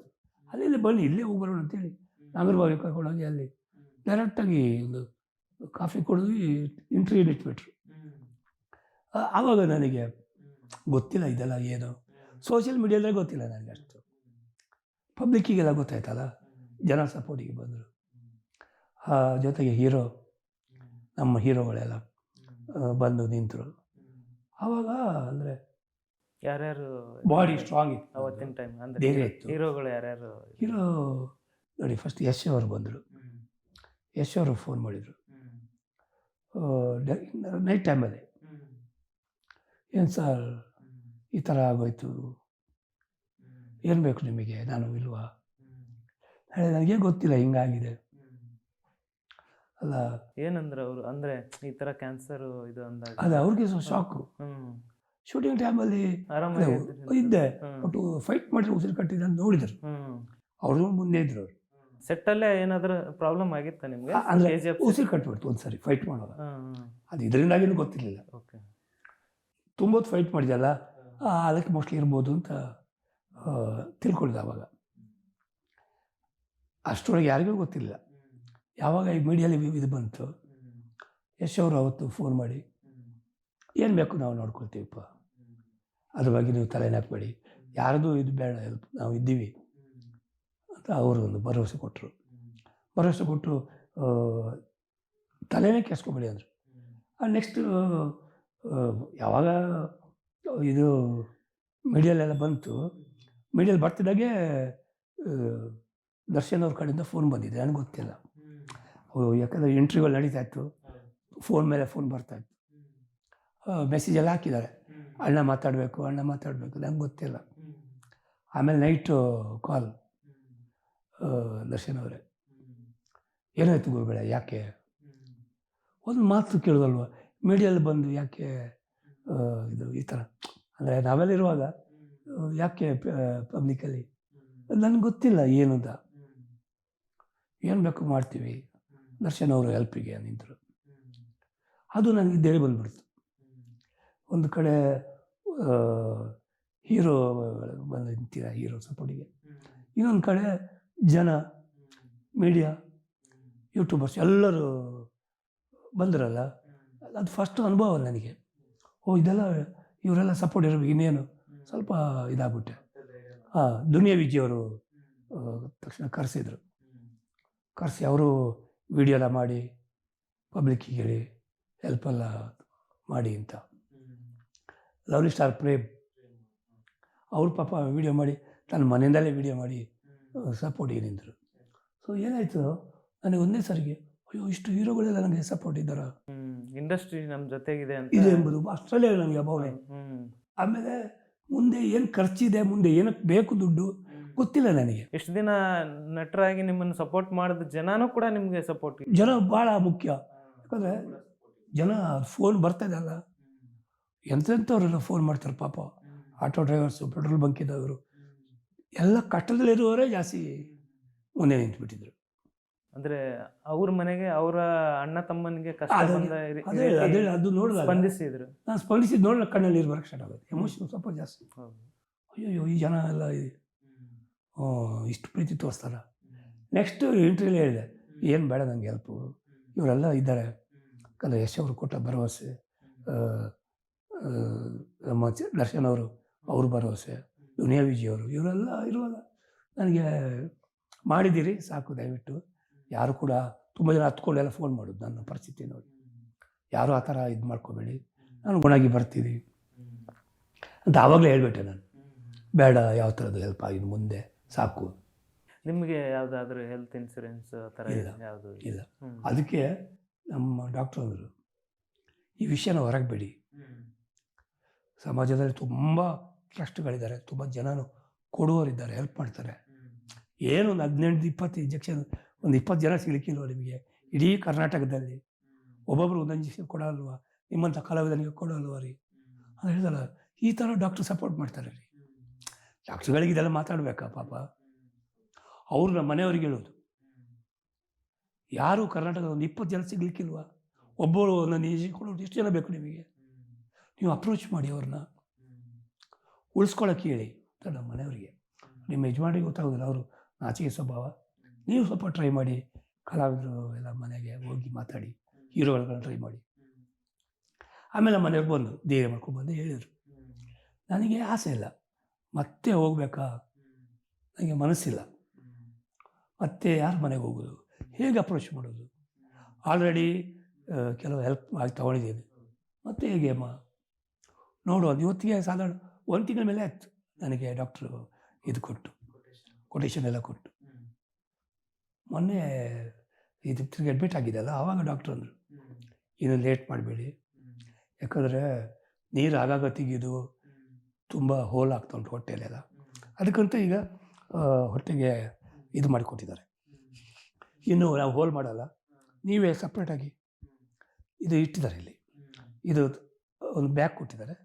ಅಲ್ಲಿಂದ ಬನ್ನಿ ಇಲ್ಲೇ ಹೋಗಿ ಬರೋಣ ಅಂತೇಳಿ ನಾಗರಬಾವಿ ಕರ್ಕೊಂಡೋಗಿ ಅಲ್ಲಿ ಡೈರೆಕ್ಟಾಗಿ ಒಂದು ಕಾಫಿ ಕುಡಿದು ಇಂಟರ್ವ್ಯೂ ಇಟ್ಬಿಟ್ರು. ಆವಾಗ ನನಗೆ ಗೊತ್ತಿಲ್ಲ ಇದೆಲ್ಲ ಏನು, ಸೋಷಿಯಲ್ ಮೀಡಿಯಾದಾಗ ಗೊತ್ತಿಲ್ಲ ನನಗೆ ಅಷ್ಟು. ಪಬ್ಲಿಕ್ಕಿಗೆಲ್ಲ ಗೊತ್ತಾಯ್ತಲ್ಲ, ಜನ ಸಪೋರ್ಟಿಗೆ ಬಂದರು. ಜೊತೆಗೆ ನಮ್ಮ ಹೀರೋಗಳೆಲ್ಲ ಬಂದು ನಿಂತರು. ಆವಾಗ ಅಂದರೆ ಯಾರ್ಯಾರು ಬಾಡಿ ಸ್ಟ್ರಾಂಗ್ ಇತ್ತು ಅವತ್ತಿನ ಟೈಮ್, ಅಂದರೆ ಧೈರ್ಯ ಇತ್ತು. ಹೀರೋಗಳು ಯಾರ್ಯಾರು? ಹೀರೋ ನೋಡಿ, ಫಸ್ಟ್ ಯಶ್ ಅವರು ಬಂದರು. ಯಶ್ ಅವರು ಫೋನ್ ಮಾಡಿದರು ನೈಟ್ ಟೈಮಲ್ಲಿ, ಏನು ಸರ್ ಈ ಥರ ಆಗೋಯ್ತು, ಏನು ಬೇಕು ನಿಮಗೆ, ನಾನು ಇಲ್ವಾ? ನನಗೆ ಗೊತ್ತಿಲ್ಲ ಹಿಂಗಾಗಿದೆ ಅಲ್ಲ. ಏನಂದ್ರೆ ಅವರು, ಅಂದರೆ ಈ ಥರ ಕ್ಯಾನ್ಸರು ಇದು ಅಂದಾಗ ಅದು ಅವ್ರಿಗೆ ಶಾಕು. ಶೂಟಿಂಗ್ ಟೈಮಲ್ಲಿ ಇದ್ದೆ, ಬಟ್ ಫೈಟ್ ಮಾಡಿದ್ರೆ ಉಸಿರು ಕಟ್ಟಿದೆ ಅಂತ ನೋಡಿದ್ರು. ಅವರು ಮುಂದೆ ಇದ್ರು. ಅವರು ಸೆಟ್ಟಲ್ಲೇ ಏನಾದರೂ ಪ್ರಾಬ್ಲಮ್ ಆಗಿತ್ತಾ ನಿಮಗೆ? ಅಂದರೆ ಉಸಿರು ಕಟ್ಬಿಡ್ತು ಒಂದು ಸರಿ ಫೈಟ್ ಮಾಡುವಾಗ. ಅದು ಇದರಿಂದಾಗಿನೂ ಗೊತ್ತಿರಲಿಲ್ಲ. ಓಕೆ, ತುಂಬ ಹೊತ್ತು ಫೈಟ್ ಮಾಡಿದೆಯಲ್ಲ, ಅದಕ್ಕೆ ಮೋಸ್ಟ್ಲಿ ಇರ್ಬೋದು ಅಂತ ತಿಳ್ಕೊಂಡಿದ್ದೆ ಆವಾಗ. ಅಷ್ಟರೊಳಗೆ ಯಾರಿಗೂ ಗೊತ್ತಿಲ್ಲ. ಯಾವಾಗ ಈ ಮೀಡಿಯಲ್ಲಿ ಇದು ಬಂತು, ಯಶ್ ಅವರು ಅವತ್ತು ಫೋನ್ ಮಾಡಿ, ಏನು ಬೇಕು ನಾವು ನೋಡ್ಕೊಳ್ತೀವಪ್ಪ, ಅದ್ರ ಬಗ್ಗೆ ನೀವು ತಲೆನ ಹಾಕಬೇಡಿ, ಯಾರ್ದು ಇದು ಬೇಡ, ಹೆಲ್ಪ್ ನಾವು ಇದ್ದೀವಿ ಅಂತ ಅವರು ಒಂದು ಭರವಸೆ ಕೊಟ್ಟರು. ಭರವಸೆ ಕೊಟ್ಟು ತಲೆನೇ ಕೆಸ್ಕೊಬೇಡಿ ಅಂದರು. ನೆಕ್ಸ್ಟು ಯಾವಾಗ ಇದು ಮೀಡಿಯಲ್ಲೆಲ್ಲ ಬಂತು, ಮೀಡಿಯಲ್ಲಿ ಬರ್ತಿದ್ದಾಗೆ ದರ್ಶನ್ ಅವ್ರ ಕಡೆಯಿಂದ ಫೋನ್ ಬಂದಿದೆ, ನನಗೆ ಗೊತ್ತಿಲ್ಲ. ಯಾಕಂದರೆ ಇಂಟರ್ವ್ಯೂ ನಡೀತಾ ಇತ್ತು, ಫೋನ್ ಮೇಲೆ ಫೋನ್ ಬರ್ತಾಯಿತ್ತು, ಮೆಸೇಜೆಲ್ಲ ಹಾಕಿದ್ದಾರೆ, ಅಣ್ಣ ಮಾತಾಡಬೇಕು ನಂಗೆ ಗೊತ್ತಿಲ್ಲ. ಆಮೇಲೆ ನೈಟು ಕಾಲ್, ದರ್ಶನ್ ಅವರೇ ಏನಾಯಿತು ಗುರುಗಳೇ, ಯಾಕೆ ಒಂದು ಮಾತು ಕೇಳೋದಲ್ವ, ಮೀಡಿಯಲ್ಲಿ ಬಂದು ಯಾಕೆ ಇದು ಈ ಥರ, ಅಂದರೆ ನಾವೆಲ್ಲಿರುವಾಗ ಯಾಕೆ ಪಬ್ಲಿಕಲ್ಲಿ, ನನಗೆ ಗೊತ್ತಿಲ್ಲ ಏನು ಅಂತ. ಏನು ಬೇಕು ಮಾಡ್ತೀವಿ, ದರ್ಶನ್ ಅವರು ಹೆಲ್ಪಿಗೆ ನಿಂತರು. ಅದು ನನಗೆ ಧೈರ್ಯ ಬಂದುಬಿಡ್ತು. ಒಂದು ಕಡೆ ಹೀರೋ ಬಂದು ನಿಂತೀರ, ಹೀರೋ ಸಪೋರ್ಟಿಗೆ. ಇನ್ನೊಂದು ಕಡೆ ಜನ, ಮೀಡಿಯಾ, ಯೂಟ್ಯೂಬರ್ಸ್ ಎಲ್ಲರೂ ಬಂದರಲ್ಲ, ಅದು ಫಸ್ಟ್ ಅನುಭವ ನನಗೆ. ಇದೆಲ್ಲ ಇವರೆಲ್ಲ ಸಪೋರ್ಟ್ ಇರಬೇಕು, ಇನ್ನೇನು ಸ್ವಲ್ಪ ಇದಾಗ್ಬಿಟ್ಟೆ. ದುನಿಯಾ ವಿಜಯವರು ತಕ್ಷಣ ಕರೆಸಿದ್ರು. ಕರೆಸಿ ಅವರು ವಿಡಿಯೋ ಎಲ್ಲ ಮಾಡಿ ಪಬ್ಲಿಕ್ಕಿಗೆ ಹೇಳಿ ಹೆಲ್ಪೆಲ್ಲ ಮಾಡಿ ಅಂತ. ಲವ್ಲಿ ಸ್ಟಾರ್ ಪ್ರೇಮ್ ಅವ್ರ ಪಾಪ ವೀಡಿಯೋ ಮಾಡಿ ತನ್ನ ಮನೆಯಿಂದಲೇ ವೀಡಿಯೋ ಮಾಡಿ ಸಪೋರ್ಟಿಗೆ ನಿಂತರು. ಸೊ ಏನಾಯಿತು, ನನಗೆ ಒಂದೇ ಸರಿಗೆ ಅಯ್ಯೋ ಇಷ್ಟು ಹೀರೋಗಳೆಲ್ಲ ನನಗೆ ಸಪೋರ್ಟ್ ಇದ್ದಾರ, ಇಂಡಸ್ಟ್ರಿ ನಮ್ಮ ಜೊತೆಗಿದೆ ಅಂತ ಇದೆ ಎಂಬುದು ಅಷ್ಟರಲ್ಲೇ ನನಗೆ ಭಾವನೆ. ಆಮೇಲೆ ಮುಂದೆ ಏನು ಖರ್ಚಿದೆ, ಮುಂದೆ ಏನಕ್ಕೆ ಬೇಕು ದುಡ್ಡು ಗೊತ್ತಿಲ್ಲ ನನಗೆ. ಎಷ್ಟು ದಿನ ನಟರಾಗಿ ನಿಮ್ಮನ್ನು ಸಪೋರ್ಟ್ ಮಾಡಿದ ಜನನೂ ಕೂಡ ನಿಮಗೆ ಸಪೋರ್ಟ್, ಜನ ಭಾಳ ಮುಖ್ಯ. ಯಾಕಂದರೆ ಜನ ಫೋನ್ ಬರ್ತಾಯಿದೆ ಅಲ್ಲ, ಎಂತೆಂಥವ್ರೆಲ್ಲ ಫೋನ್ ಮಾಡ್ತಾರೆ ಪಾಪ. ಆಟೋ ಡ್ರೈವರ್ಸು, ಪೆಟ್ರೋಲ್ ಬಂಕ್ ಇದ್ದವರು ಎಲ್ಲ ಕಷ್ಟದಲ್ಲಿರುವವರೇ ಜಾಸ್ತಿ ಮುಂದೆ ನಿಂತುಬಿಟ್ಟಿದ್ರು. ಅಂದ್ರೆ ಅವ್ರ ಮನೆಗೆ ಅವರ ಅಣ್ಣ ತಮ್ಮನಿಗೆ ಕಷ್ಟ ಬಂದ ಅದೇ ಅದೇ ಅದು ನೋಡಿದಾಗ ಸ್ಪಂದಿಸಿದ್ರು. ನಾನು ಸ್ಪಂದಿಸಿದ್ದು ನೋಡಲ್ಲ, ಕಣ್ಣಲ್ಲಿ ಇರ್ಬರಕ್ಕೆ ಸ್ಟಾರ್ಟ್ ಆಗುತ್ತೆ, ಎಮೋಷನ್ ಸ್ವಲ್ಪ ಜಾಸ್ತಿ. ಅಯ್ಯೋ ಈ ಜನ ಎಲ್ಲ ಇಷ್ಟು ಪ್ರೀತಿ ತೋರಿಸ್ತಾರ. ನೆಕ್ಸ್ಟ್ ಇಂಟರ್ವ್ಯೂಲಿ ಹೇಳಿದೆ, ಏನು ಬೇಡ ನನಗೆ ಹೆಲ್ಪು, ಇವರೆಲ್ಲ ಇದ್ದಾರೆ. ಯಾಕಂದರೆ ಯಶ್ ಅವರು ಕೊಟ್ಟ ಭರವಸೆ, ನಮ್ಮ ದರ್ಶನ್ ಅವರು ಅವ್ರ ಭರವಸೆ, ದುನಿಯಾ ವಿಜಯವರು, ಇವರೆಲ್ಲ ಇರುವಾಗ ನನಗೆ ಮಾಡಿದ್ದೀರಿ ಸಾಕು, ದಯವಿಟ್ಟು ಯಾರು ಕೂಡ ತುಂಬ ಜನ ಹತ್ಕೊಂಡೆಲ್ಲ ಫೋನ್ ಮಾಡೋದು ನನ್ನ ಪರಿಸ್ಥಿತಿ ನೋಡಿ, ಯಾರು ಆ ಥರ ಇದು ಮಾಡ್ಕೋಬೇಡಿ, ನಾನು ಗುಣಾಗಿ ಬರ್ತೀನಿ ಅಂತ ಆವಾಗಲೇ ಹೇಳ್ಬಿಟ್ಟೆ ನಾನು. ಬೇಡ ಯಾವ ಥರದ್ದು ಹೆಲ್ಪ್ ಆಗಿದೆ ಮುಂದೆ ಸಾಕು. ನಿಮಗೆ ಯಾವುದಾದ್ರೂ ಹೆಲ್ತ್ ಇನ್ಶೂರೆನ್ಸ್ ಆ ಥರ ಯಾವುದು ಇಲ್ಲ. ಅದಕ್ಕೆ ನಮ್ಮ ಡಾಕ್ಟ್ರು ಅಂದರು, ಈ ವಿಷಯನ ಹೊರಗೆ ಬಿಡಿ, ಸಮಾಜದಲ್ಲಿ ತುಂಬ ಟ್ರಸ್ಟ್ಗಳಿದ್ದಾರೆ, ತುಂಬ ಜನನು ಕೊಡುವವರಿದ್ದಾರೆ, ಹೆಲ್ಪ್ ಮಾಡ್ತಾರೆ. ಏನು ಒಂದು 18-20 ಇಂಜೆಕ್ಷನ್, ಒಂದು 20 ಜನ ಸಿಗಲಿಕ್ಕಿಲ್ವ ನಿಮಗೆ ಇಡೀ ಕರ್ನಾಟಕದಲ್ಲಿ? ಒಬ್ಬೊಬ್ಬರು ಒಂದೊಂದು ಇಂಜೆಕ್ಷನ್ ಕೊಡೋಲ್ವ? ನಿಮ್ಮಂಥ ಕಲಾವಿದನಿಗೆ ಕೊಡೋಲ್ವ ರೀ ಅಂತ ಹೇಳಿದಲ್ಲ. ಈ ಥರ ಡಾಕ್ಟ್ರು ಸಪೋರ್ಟ್ ಮಾಡ್ತಾರೆ ರೀ. ಡಾಕ್ಟ್ರುಗಳಿಗೆ ಇದೆಲ್ಲ ಮಾತಾಡಬೇಕಾ ಪಾಪ? ಅವ್ರು ನಮ್ಮ ಮನೆಯವ್ರಿಗೆ ಹೇಳೋದು, ಯಾರು ಕರ್ನಾಟಕದ ಒಂದು 20 ಜನ ಸಿಗಲಿಕ್ಕಿಲ್ವ? ಒಬ್ಬರು ಒಂದೊಂದು ಇಂಜೆಕ್ಷನ್ ಕೊಡೋದು ಎಷ್ಟು ಜನ ಬೇಕು ನಿಮಗೆ? ನೀವು ಅಪ್ರೋಚ್ ಮಾಡಿ ಅವ್ರನ್ನ, ಉಳಿಸ್ಕೊಳ್ಳೋಕೆ ಹೇಳಿ ಅಂತ ನಮ್ಮ ಮನೆಯವರಿಗೆ. ನಿಮ್ಮ ಯಜಮಾನಿಗೆ ಗೊತ್ತಾಗೋದಿಲ್ಲ, ಅವರು ನಾಚಿಕೆ ಸ್ವಭಾವ. ನೀವು ಸ್ವಲ್ಪ ಟ್ರೈ ಮಾಡಿ, ಕಲಾವಿದರು ಎಲ್ಲ ಮನೆಗೆ ಹೋಗಿ ಮಾತಾಡಿ, ಹೀರೋಗಳನ್ನ ಟ್ರೈ ಮಾಡಿ. ಆಮೇಲೆ ಮನೆಯವ್ರು ಬಂದು ಧೈರ್ಯ ಮಾಡ್ಕೊಂಡು ಬಂದು ಹೇಳಿದರು. ನನಗೆ ಆಸೆ ಇಲ್ಲ ಮತ್ತೆ ಹೋಗ್ಬೇಕಾ, ನನಗೆ ಮನಸ್ಸಿಲ್ಲ, ಮತ್ತೆ ಯಾರ ಮನೆಗೆ ಹೋಗೋದು, ಹೇಗೆ ಅಪ್ರೋಚ್ ಮಾಡೋದು? ಆಲ್ರೆಡಿ ಕೆಲವು ಹೆಲ್ಪ್ ಆಗಿ ತೊಗೊಂಡಿದ್ದೀನಿ, ಮತ್ತೆ ಹೇಗೆ ಅಮ್ಮ ನೋಡು. ಅದು ಇವತ್ತಿಗೆ ಸಾಧಾರಣ 1 ತಿಂಗಳ ಮೇಲೆ ಆಯಿತು ನನಗೆ ಡಾಕ್ಟ್ರು ಇದು ಕೊಟ್ಟು, ಕೊಟೇಶನ್ ಎಲ್ಲ ಕೊಟ್ಟು. ಮೊನ್ನೆ ಇದು ತಿರ್ಗಿ ಅಡ್ಮಿಟ್ ಆಗಿದೆಯಲ್ಲ, ಆವಾಗ ಡಾಕ್ಟ್ರು ಅಂದರು, ಇನ್ನು ಲೇಟ್ ಮಾಡಬೇಡಿ, ಯಾಕಂದರೆ ನೀರು ಆಗಾಗ ತೆಗೆಯೋದು ತುಂಬ ಹೋಲ್ ಆಗ್ತಾ ಉಂಟು ಹೊಟ್ಟೆಯಲ್ಲೆಲ್ಲ. ಅದಕ್ಕಂತ ಈಗ ಹೊಟ್ಟೆಗೆ ಇದು ಮಾಡಿಕೊಟ್ಟಿದ್ದಾರೆ. ಇನ್ನು ನಾವು ಹೋಲ್ ಮಾಡಲ್ಲ, ನೀವೇ ಸಪ್ರೇಟಾಗಿ ಇದು ಇಟ್ಟಿದ್ದಾರೆ ಇಲ್ಲಿ. ಇದು ಒಂದು ಬ್ಯಾಗ್ ಕೊಟ್ಟಿದ್ದಾರೆ,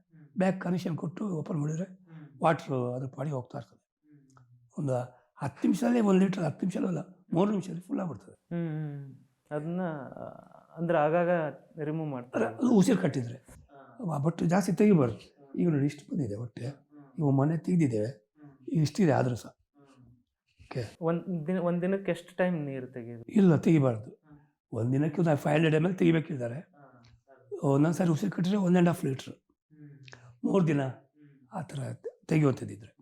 ಬ್ಯಾಗ್ ಕನೆಕ್ಷನ್ ಕೊಟ್ಟು ಓಪನ್ ಮಾಡಿದರೆ ವಾಟ್ರು ಅದ್ರ ಪಾಡಿಗೆ ಹೋಗ್ತಾ ಇರ್ತದೆ. ಒಂದು 10 ನಿಮಿಷದಲ್ಲೇ 1 ಲೀಟ್ರ್, 10 ನಿಮಿಷವಲ್ಲ 3 ನಿಮಿಷದಲ್ಲಿ ಫುಲ್ ಆಗ್ಬಿಡ್ತದೆ. ಅದನ್ನ ಅಂದರೆ ಆಗಾಗ ರಿಮೂವ್ ಮಾಡ್ತಾರೆ. ಅದು ಉಸಿರು ಕಟ್ಟಿದರೆ ಬಟ್ ಜಾಸ್ತಿ ತೆಗಿಬಾರ್ದು. ಈಗ ನೋಡಿ ಇಷ್ಟು ಬಂದಿದೆ ಹೊಟ್ಟೆ, ಇವು ಮನೆ ತೆಗೆದಿದ್ದೇವೆ, ಇಷ್ಟಿದೆ ಆದರೂ ಸಹ. ಓಕೆ, ಒಂದು ದಿನಕ್ಕೆ ಎಷ್ಟು ಟೈಮ್ ನೀರು ತೆಗೆಯೋದು? ಇಲ್ಲ, ತೆಗಿಬಾರ್ದು. ಒಂದು ದಿನಕ್ಕೆ ಒಂದು 500 ml ತೆಗಿಬೇಕಿದ್ದಾರೆ. ಒಂದೊಂದು ಸಾರಿ ಉಸಿರು ಕಟ್ಟಿದ್ರೆ 1.5 ಲೀಟ್ರ್, 3 ದಿನ ಆ ಥರ ತೆಗೆಯುವಂಥದ್ದಿದ್ರೆ.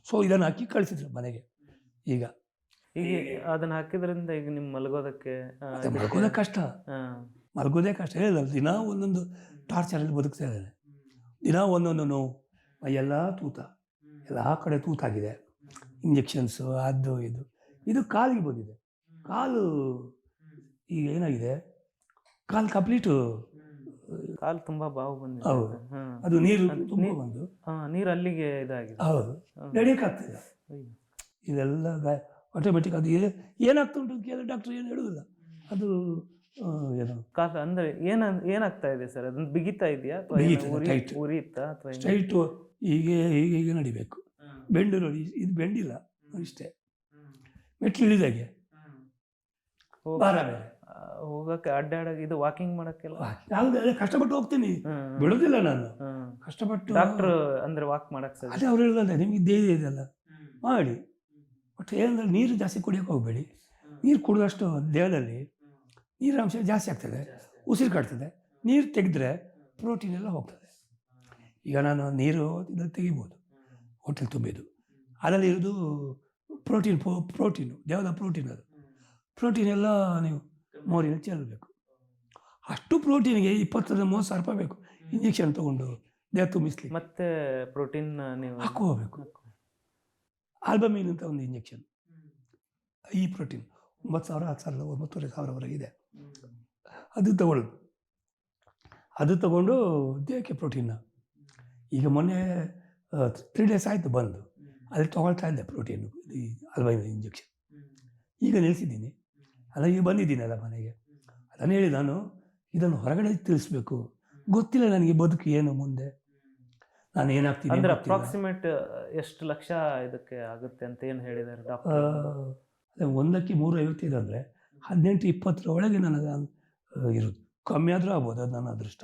ಸೊ ಇದನ್ನು ಹಾಕಿ ಕಳಿಸಿದ್ರು ಮನೆಗೆ. ಈಗ ಅದನ್ನು ಹಾಕಿದ್ರಿಂದ ಈಗ ನಿಮ್ಮ ಮಲಗೋದಕ್ಕೆ ಕಷ್ಟ, ಮಲಗೋದೇ ಕಷ್ಟ. ಹೇಳಿದಲ್ಲ, ದಿನ ಒಂದೊಂದು ಟಾರ್ಚರಲ್ಲಿ ಬದುಕ್ತಾ ಇದ್ದಾನೆ. ದಿನ ಒಂದೊಂದು ನೋವು, ಎಲ್ಲ ತೂತ, ಎಲ್ಲ ಕಡೆ ತೂತಾಗಿದೆ. ಇಂಜೆಕ್ಷನ್ಸು ಅದು ಇದು ಕಾಲಿಗೆ ಬಂದಿದೆ. ಕಾಲು ಈಗ ಏನಾಗಿದೆ, ಕಾಲು ಕಂಪ್ಲೀಟು, ಕಾಲು ತುಂಬ ಬಾವು ಬಂದಿದೆ. ಹೌದು, ಅದು ನೀರು ತುಂಬ ಬಂದು ನೀರು ಅಲ್ಲಿಗೆ ಇದಾಗಿದೆ. ಹೌದು, ನಡೆಯೋಕ್ಕಾಗ್ತಿಲ್ಲ. ಇದೆಲ್ಲ ಆಟೋಮೆಟಿಕ್. ಅದು ಏನಾಗ್ತಾ ಉಂಟು ಕೇಳಿ ಡಾಕ್ಟ್ರ್ ಏನು ಹೇಳೋದಿಲ್ಲ. ಅದು ಏನು ಕಾಲು ಅಂದರೆ ಏನಾಗ್ತಾ ಇದೆ ಸರ್? ಅದನ್ನು ಬಿಗಿತಾ ಇದೆಯಾ, ಉರಿಯುತ್ತಾ ಅಥವಾ ಸ್ಟ್ರೈಟು ಹೀಗೆ ಹೀಗೆ ಹೀಗೆ ನಡಿಬೇಕು. ಬೆಂಡು ನೋಡಿ, ಇದು ಬೆಂಡಿಲ್ಲ ಇಷ್ಟೇ. ಮೆಟ್ಲು ಇಳಿದಾಗೆ ಭಾರ ಬೇರೆ, ಹೋಗಕ್ಕೆ ಅಡ್ಡಾಡಕ್ಕೆ, ಇದು ವಾಕಿಂಗ್ ಮಾಡಕ್ಕೆಲ್ಲ ಕಷ್ಟಪಟ್ಟು ಹೋಗ್ತೀನಿ, ಬಿಡೋದಿಲ್ಲ ನಾನು. ಕಷ್ಟಪಟ್ಟು ಡಾಕ್ಟ್ರು ಅಂದರೆ ವಾಕ್ ಮಾಡಕ್ಕೆ ಅದೇ ಅವ್ರು ಹೇಳೋದಲ್ಲ, ನಿಮಗೆ ಧೈರ್ಯ ಇದೆಲ್ಲ ಮಾಡಿ. ಬಟ್ ಏನಂದ್ರೆ ನೀರು ಜಾಸ್ತಿ ಕುಡಿಯೋಕೆ ಹೋಗಬೇಡಿ. ನೀರು ಕುಡಿದಷ್ಟು ದೇಹದಲ್ಲಿ ನೀರಿನ ಅಂಶ ಜಾಸ್ತಿ ಆಗ್ತದೆ, ಉಸಿರು ಕಟ್ತದೆ. ನೀರು ತೆಗೆದ್ರೆ ಪ್ರೋಟೀನ್ ಎಲ್ಲ ಹೋಗ್ತದೆ. ಈಗ ನಾನು ನೀರು ಇದನ್ನು ತೆಗಿಬೋದು, ಹೊಟ್ಟೆಲಿ ತುಂಬಿದ್ದು. ಅದರಲ್ಲಿ ಇರೋದು ಪ್ರೋಟೀನು, ದೇಹದ ಪ್ರೋಟೀನ್. ಅದು ಪ್ರೋಟೀನ್ ಎಲ್ಲ ನೀವು ಮೋರಿನ ಚೆಲ್ಲಬೇಕು. ಅಷ್ಟು ಪ್ರೋಟೀನ್ಗೆ 20,000-30,000 ರೂಪಾಯಿ ಬೇಕು ಇಂಜೆಕ್ಷನ್ ತೊಗೊಂಡು ದೇಹ ತುಂಬಿಸ್ಲಿ. ಮತ್ತೆ ಪ್ರೋಟೀನ್ ನೀವು ಹಾಕೋಬೇಕು. ಆಲ್ಬಮಿನ್ ಅಂತ ಒಂದು ಇಂಜೆಕ್ಷನ್, ಈ ಪ್ರೋಟೀನ್ 9,000, 10,000, 9,500 ಇದೆ. ಅದು ತಗೊಂಡು ದೇಹಕ್ಕೆ ಪ್ರೋಟೀನ್ನ. ಈಗ ಮೊನ್ನೆ 3 days ಆಯಿತು ಬಂದು, ಅಲ್ಲಿ ತೊಗೊಳ್ತಾ ಇದ್ದೆ ಪ್ರೋಟೀನು, ಈ ಆಲ್ಬಮಿನ್ ಇಂಜೆಕ್ಷನ್. ಈಗ ನಿಲ್ಲಿಸಿದ್ದೀನಿ. ಅಲ್ಲ, ಈಗ ಬಂದಿದ್ದೀನಲ್ಲ ಮನೆಗೆ. ಅದನ್ನು ಹೇಳಿ ನಾನು ಇದನ್ನು ಹೊರಗಡೆ ತಿಳಿಸ್ಬೇಕು. ಗೊತ್ತಿಲ್ಲ ನನಗೆ ಬದುಕು ಏನು ಮುಂದೆ, ನಾನು ಏನಾಗ್ತೀನಿ ಅಂದ್ರೆ ಗೊತ್ತಿಲ್ಲ. ಅಪ್ರಾಕ್ಸಿಮೇಟ್ ಎಷ್ಟು ಲಕ್ಷ ಇದಕ್ಕೆ ಆಗುತ್ತೆ ಅಂತ ಏನು ಹೇಳಿದ್ದಾರೆ ಡಾಕ್ಟರ್? ಅದೇ 1ಕ್ಕೆ 350 ಅಂದರೆ 18-20 ಒಳಗೆ ನನಗೆ ಇರೋದು. ಕಮ್ಮಿ ಆದರೂ ಆಗ್ಬೋದು, ಅದು ನನ್ನ ಅದೃಷ್ಟ.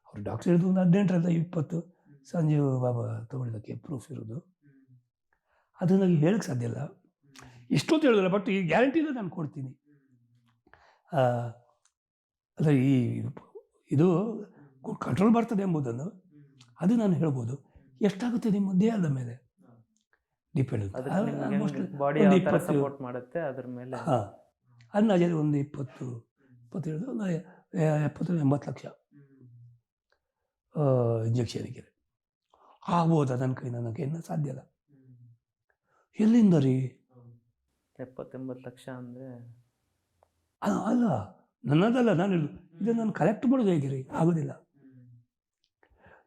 ಅವ್ರು ಡಾಕ್ಟರ್ ಹೇಳಿದ್ರು ಒಂದು 18ರಿಂದ 20 ಸಂಜೀವ್ ಬಾಬಾ ತೊಗೊಳ್ಳೋದಕ್ಕೆ ಪ್ರೂಫ್ ಇರೋದು. ಅದು ನನಗೆ ಹೇಳಕ್ಕೆ ಸಾಧ್ಯ ಇಲ್ಲ, ಇಷ್ಟೊತ್ತು ಹೇಳಿದ್ರೆ. ಬಟ್ ಈ ಗ್ಯಾರಂಟಿನ ನಾನು ಕೊಡ್ತೀನಿ. ಅಲ್ಲ, ಇದು ಕಂಟ್ರೋಲ್ ಬರ್ತದೆ ಎಂಬುದನ್ನು ಅದು ನಾನು ಹೇಳ್ಬೋದು. ಎಷ್ಟಾಗುತ್ತೆ ನಿಮ್ಮ ದೇಹದ ಮೇಲೆ ಡಿಪೆಂಡ್. ಬಾಡಿ ಸಪೋರ್ಟ್ ಮಾಡುತ್ತೆ ಅದ್ರ ಮೇಲೆ. ಹಾಂ, ಅಂದಾಜಲ್ಲಿ ಒಂದು 20-27 ಒಂದು 70-80 ಲಕ್ಷ ಇಂಜೆಕ್ಷನ್ಗೆ ಆಗ್ಬೋದಾ ನನ್ನ ಕೈ? ನನಗೆ ಇನ್ನೂ ಸಾಧ್ಯ ಇಲ್ಲ. ಎಲ್ಲಿಂದ ರೀ 70-80 ಲಕ್ಷ ಅಂದರೆ? ಅಲ್ಲ, ನನ್ನದಲ್ಲ, ಇದನ್ನು ನಾನು ಕಲೆಕ್ಟ್ ಮಾಡೋದು ಹೇಗೆ ರೀ? ಆಗೋದಿಲ್ಲ.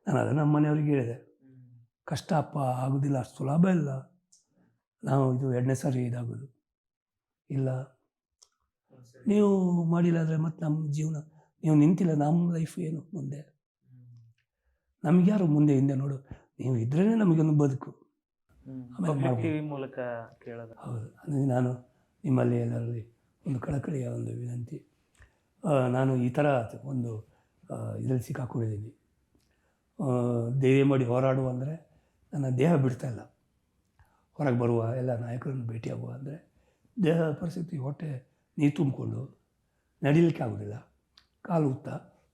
ನಾನು ಅದನ್ನು ನಮ್ಮ ಮನೆಯವ್ರಿಗೆ ಹೇಳಿದೆ, ಕಷ್ಟ ಅಪ್ಪ, ಆಗೋದಿಲ್ಲ, ಅಷ್ಟು ಸುಲಭ ಇಲ್ಲ. ನಾವು ಇದು 2ನೇ ಸಾರಿ ಇದಾಗೋದು ಇಲ್ಲ. ನೀವು ಮಾಡಿಲ್ಲ ಅಂದರೆ ಮತ್ತು ನಮ್ಮ ಜೀವನ, ನೀವು ನಿಂತಿಲ್ಲ, ನಮ್ಮ ಲೈಫ್ ಏನು ಮುಂದೆ? ನಮ್ಗೆ ಯಾರು ಮುಂದೆ ಹಿಂದೆ ನೋಡು? ನೀವು ಇದ್ರೇ ನಮಗೊಂದು ಬದುಕು. ಟಿವಿ ಮೂಲಕ ಕೇಳೋದು. ಹೌದು. ಅಂದರೆ ನಾನು ನಿಮ್ಮಲ್ಲಿ ಎಲ್ಲರಲ್ಲಿ ಒಂದು ಕಳಕಳಿಯ ಒಂದು ವಿನಂತಿ. ನಾನು ಈ ಥರ ಒಂದು ಇದರಲ್ಲಿ ಸಿಕ್ಕಾಕೊಂಡಿದ್ದೀನಿ. ಧೈರ್ಯ ಮಾಡಿ ಹೋರಾಡುವ ಅಂದರೆ ನನ್ನ ದೇಹ ಬಿಡ್ತಾ ಇಲ್ಲ. ಹೊರಗೆ ಬರುವ ಎಲ್ಲ ನಾಯಕರನ್ನು ಭೇಟಿಯಾಗುವ ಅಂದರೆ ದೇಹ ಪರಿಸ್ಥಿತಿ, ಹೊಟ್ಟೆ ನೀರು ತುಂಬಿಕೊಂಡು ನಡೀಲಿಕ್ಕೆ ಆಗೋದಿಲ್ಲ. ಕಾಲು ಉತ್ತ,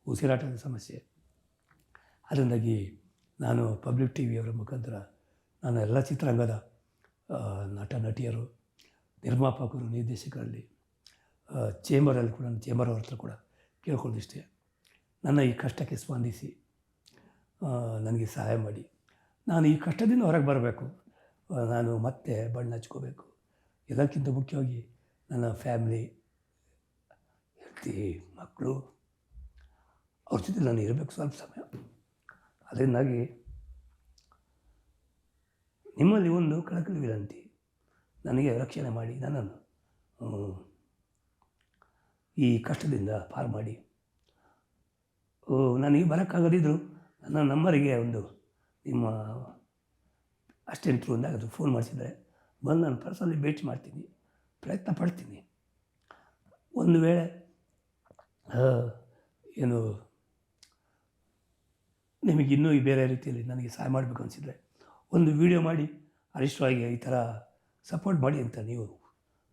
ಉಸಿರಾಟದ ಸಮಸ್ಯೆ. ಅದರಿಂದಾಗಿ ನಾನು ಪಬ್ಲಿಕ್ ಟಿವಿಯವರ ಮುಖಾಂತರ ನಾನು ಎಲ್ಲ ಚಿತ್ರರಂಗದ ನಟ ನಟಿಯರು, ನಿರ್ಮಾಪಕರು, ನಿರ್ದೇಶಕರಲ್ಲಿ, ಚೇಂಬರಲ್ಲಿ ಕೂಡ, ಚೇಂಬರ್ ಅವ್ರ ಹತ್ರ ಕೂಡ ಕೇಳ್ಕೊಳ್ಳೋದಿಷ್ಟೇ, ನನ್ನ ಈ ಕಷ್ಟಕ್ಕೆ ಸ್ಪಂದಿಸಿ ನನಗೆ ಸಹಾಯ ಮಾಡಿ. ನಾನು ಈ ಕಷ್ಟದಿಂದ ಹೊರಗೆ ಬರಬೇಕು. ನಾನು ಮತ್ತೆ ಬಣ್ಣ ಹಚ್ಕೋಬೇಕು. ಎಲ್ಲಕ್ಕಿಂತ ಮುಖ್ಯವಾಗಿ ನನ್ನ ಫ್ಯಾಮ್ಲಿ, ಹೆಂಡತಿ, ಮಕ್ಕಳು, ಅವ್ರ ಜೊತೆ ನಾನು ಇರಬೇಕು ಸ್ವಲ್ಪ ಸಮಯ. ಅದರಿಂದಾಗಿ ನಿಮ್ಮಲ್ಲಿ ಒಂದು ಕಳಕಳಿ ವಿನಂತಿ, ನನಗೆ ರಕ್ಷಣೆ ಮಾಡಿ, ನನ್ನನ್ನು ಈ ಕಷ್ಟದಿಂದ ಪಾರು ಮಾಡಿ. ನನಗೆ ಬರೋಕ್ಕಾಗದಿದ್ದರೂ ನನ್ನ ನಂಬರಿಗೆ ಒಂದು ನಿಮ್ಮ ಅಷ್ಟೆಂಟ್ರು ಅಂದಾಗ ಅದು ಫೋನ್ ಮಾಡಿಸಿದರೆ ಬಂದು ನಾನು ಪರ್ಸಲ್ಲಿ ಭೇಟಿ ಮಾಡ್ತೀನಿ, ಪ್ರಯತ್ನ ಪಡ್ತೀನಿ. ಒಂದು ವೇಳೆ ಏನು ನಿಮಗೆ ಇನ್ನೂ ಬೇರೆ ರೀತಿಯಲ್ಲಿ ನನಗೆ ಸಹಾಯ ಮಾಡಬೇಕು ಅನಿಸಿದರೆ ಒಂದು ವಿಡಿಯೋ ಮಾಡಿ ಅರಿಷ್ಟವಾಗಿ ಈ ಥರ ಸಪೋರ್ಟ್ ಮಾಡಿ ಅಂತ ನೀವು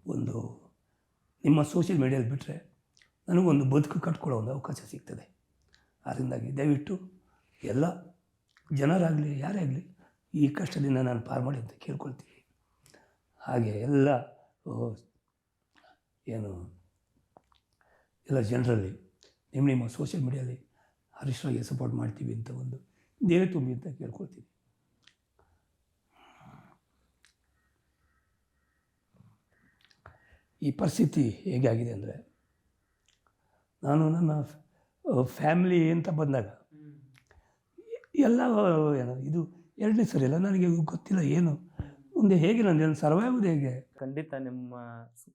ಒಂದು ನಿಮ್ಮ ಸೋಷಿಯಲ್ ಮೀಡಿಯಲ್ಲಿ ಬಿಟ್ಟರೆ ನನಗೊಂದು ಬದುಕು ಕಟ್ಕೊಳ್ಳೋ ಒಂದು ಅವಕಾಶ ಸಿಗ್ತದೆ. ಅದರಿಂದಾಗಿ ದಯವಿಟ್ಟು ಎಲ್ಲ ಜನರಾಗಲಿ ಯಾರೇ ಆಗಲಿ ಈ ಕಷ್ಟದಿಂದ ನಾನು ಪಾರು ಮಾಡಿ ಅಂತ ಕೇಳ್ಕೊಳ್ತೀನಿ. ಹಾಗೆ ಎಲ್ಲ ಏನು ಎಲ್ಲ ಜನರಲ್ಲಿ ನಿಮ್ಮ ಸೋಷಿಯಲ್ ಮೀಡಿಯಲ್ಲಿ ಹರೀಶ್ರಾಗೆ ಸಪೋರ್ಟ್ ಮಾಡ್ತೀವಿ ಅಂತ ಒಂದು ಧೈರ್ಯ ತುಂಬಿ ಅಂತ ಕೇಳ್ಕೊಳ್ತೀನಿ. ಈ ಪರಿಸ್ಥಿತಿ ಹೇಗೆ ಆಗಿದೆ ಅಂದರೆ, ನಾನು ನನ್ನ ಫ್ಯಾಮಿಲಿ ಅಂತ ಬಂದಾಗ ಎಲ್ಲ ಏನು ಇದು 2ನೇ ಸರಿ ಅಲ್ಲ, ನನಗೆ ಗೊತ್ತಿಲ್ಲ ಏನು ಮುಂದೆ ಹೇಗೆ ನಾನು ಸರ್ವೈವ್ ಆಗೋದು ಹೇಗೆ. ಖಂಡಿತ ನಿಮ್ಮ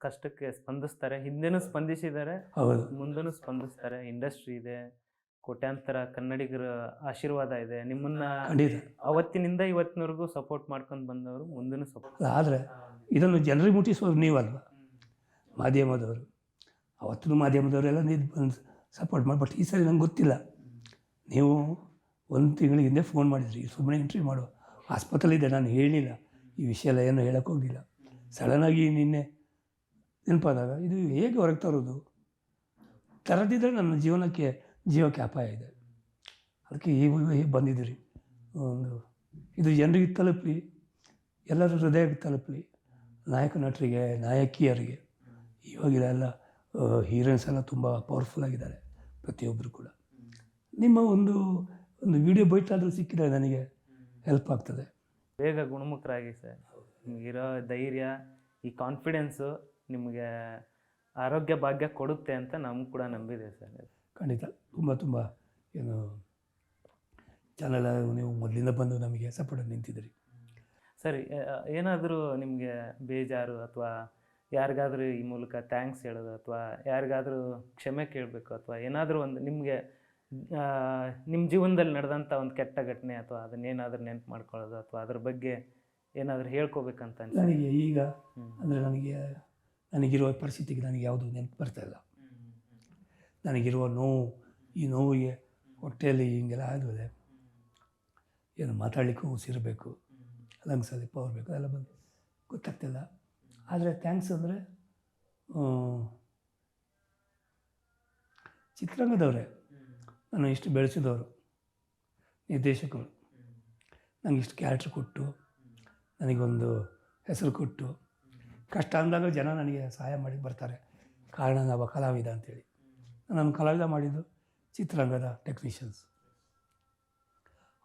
ಕಷ್ಟಕ್ಕೆ ಸ್ಪಂದಿಸ್ತಾರೆ, ಹಿಂದೆನೂ ಸ್ಪಂದಿಸಿದ್ದಾರೆ, ಹೌದು, ಮುಂದೂ ಸ್ಪಂದಿಸ್ತಾರೆ. ಇಂಡಸ್ಟ್ರಿ ಇದೆ, ಕೋಟ್ಯಾಂತರ ಕನ್ನಡಿಗರ ಆಶೀರ್ವಾದ ಇದೆ. ನಿಮ್ಮನ್ನ ಖಂಡಿತ ಅವತ್ತಿನಿಂದ ಇವತ್ತಿನವರೆಗೂ ಸಪೋರ್ಟ್ ಮಾಡ್ಕೊಂಡು ಬಂದವರು ಮುಂದೂ ಸಪೋರ್ಟ್. ಆದರೆ ಇದನ್ನು ಜನರಿಗೆ ಮುಟ್ಟಿಸೋರು ನೀವಲ್ವ, ಮಾಧ್ಯಮದವರು. ಅವತ್ತು ಮಾಧ್ಯಮದವರೆಲ್ಲ ನೀವು ಬಂದು ಸಪೋರ್ಟ್ ಮಾಡಿ. ಬಟ್ ಈ ಸರಿ ನಂಗೆ ಗೊತ್ತಿಲ್ಲ, ನೀವು 1 ತಿಂಗಳ ಹಿಂದೆ ಫೋನ್ ಮಾಡಿದ್ರಿ, ಸುಮ್ಮನೆ ಇಂಟರ್ವ್ಯೂ ಮಾಡೋ ಆಸ್ಪತ್ರೆಯಲ್ಲಿದ್ದೆ, ನಾನು ಹೇಳಿಲ್ಲ ಈ ವಿಷಯ ಎಲ್ಲ ಏನೂ ಹೇಳೋಕ್ಕೋಗಿಲ್ಲ. ಸಡನ್ನಾಗಿ ನಿನ್ನೆ ನೆನಪಾದಾಗ ಇದು ಹೇಗೆ ಹೊರಗೆ ತರೋದು, ತರದಿದ್ದರೆ ನನ್ನ ಜೀವಕ್ಕೆ ಅಪಾಯ ಇದೆ. ಅದಕ್ಕೆ ಈಗ ಬಂದಿದ್ದೀರಿ. ಇದು ಜನರಿಗೆ ತಲುಪಲಿ, ಎಲ್ಲರ ಹೃದಯಕ್ಕೆ ತಲುಪಲಿ. ನಾಯಕ ನಟರಿಗೆ, ನಾಯಕಿಯರಿಗೆ, ಇವಾಗಿಲ್ಲ ಹೀರೋಯಿನ್ಸ್ ಎಲ್ಲ ತುಂಬ ಪವರ್ಫುಲ್ ಆಗಿದ್ದಾರೆ. ಪ್ರತಿಯೊಬ್ಬರು ಕೂಡ. ನಿಮ್ಮ ಒಂದು ಒಂದು ವಿಡಿಯೋ ಬೈಟ್ ಆದರೂ ಸಿಕ್ಕಿದ್ರೆ ನನಗೆ ಹೆಲ್ಪ್ ಆಗ್ತದೆ. ಬೇಗ ಗುಣಮುಖರಾಗಿ ಸರ್. ನಿಮಗಿರೋ ಧೈರ್ಯ, ಈ ಕಾನ್ಫಿಡೆನ್ಸು ನಿಮಗೆ ಆರೋಗ್ಯ ಭಾಗ್ಯ ಕೊಡುತ್ತೆ ಅಂತ ನಮ್ಗೆ ಕೂಡ ನಂಬಿದೆ ಸರ್. ಖಂಡಿತ. ತುಂಬ ತುಂಬ ಏನು ಚಾನಲ್ ನೀವು ಮೊದಲಿಂದ ಬಂದು ನಮಗೆ ಸಪೋರ್ಟ್ ನಿಂತಿದ್ದೀರಿ. ಸರಿ, ಏನಾದರೂ ನಿಮಗೆ ಬೇಜಾರು ಅಥವಾ ಯಾರಿಗಾದರೂ ಈ ಮೂಲಕ ಥ್ಯಾಂಕ್ಸ್ ಹೇಳೋದು ಅಥವಾ ಯಾರಿಗಾದರೂ ಕ್ಷಮೆ ಕೇಳಬೇಕು ಅಥವಾ ಏನಾದರೂ ಒಂದು ನಿಮಗೆ ನಿಮ್ಮ ಜೀವನದಲ್ಲಿ ನಡೆದಂಥ ಒಂದು ಕೆಟ್ಟ ಘಟನೆ ಅಥವಾ ಅದನ್ನೇನಾದರೂ ನೆನಪು ಮಾಡ್ಕೊಳ್ಳೋದು ಅಥವಾ ಅದ್ರ ಬಗ್ಗೆ ಏನಾದರೂ ಹೇಳ್ಕೋಬೇಕಂತ ನನಗೆ ಈಗ ಅಂದರೆ ನನಗಿರುವ ಪರಿಸ್ಥಿತಿಗೆ ನನಗೆ ಯಾವುದು ನೆನಪು ಬರ್ತಾಯಿಲ್ಲ. ನನಗಿರುವ ನೋವು, ಈ ನೋವಿಗೆ ಹೊಟ್ಟೆಯಲ್ಲಿ ಹಿಂಗೆಲ್ಲ ಆದಮೇಲೆ ಏನು ಮಾತಾಡಲಿಕ್ಕೂ ಉಸಿರಬೇಕು, ಲಂಗ್ಸಲ್ಲಿ ಪವರ್ ಬೇಕು, ಅದೆಲ್ಲ ಬಂದು ಗೊತ್ತಾಗ್ತಿಲ್ಲ. ಆದರೆ ಥ್ಯಾಂಕ್ಸ್ ಅಂದರೆ ಚಿತ್ರರಂಗದವರೇ, ನಾನು ಇಷ್ಟು ಬೆಳೆಸಿದವರು, ನಿರ್ದೇಶಕರು, ನನಗೆ ಇಷ್ಟು ಕ್ಯಾರೆಕ್ಟ್ರ್ ಕೊಟ್ಟು ನನಗೊಂದು ಹೆಸರು ಕೊಟ್ಟು ಕಷ್ಟ ಅಂದಾಗ ಜನ ನನಗೆ ಸಹಾಯ ಮಾಡಿ ಬರ್ತಾರೆ. ಕಾರಣ ನಾವು ಕಲಾವಿದ ಅಂತೇಳಿ. ನಾನು ಕಲಾವಿದ ಮಾಡಿದ್ದು ಚಿತ್ರರಂಗದ ಟೆಕ್ನಿಷಿಯನ್ಸ್,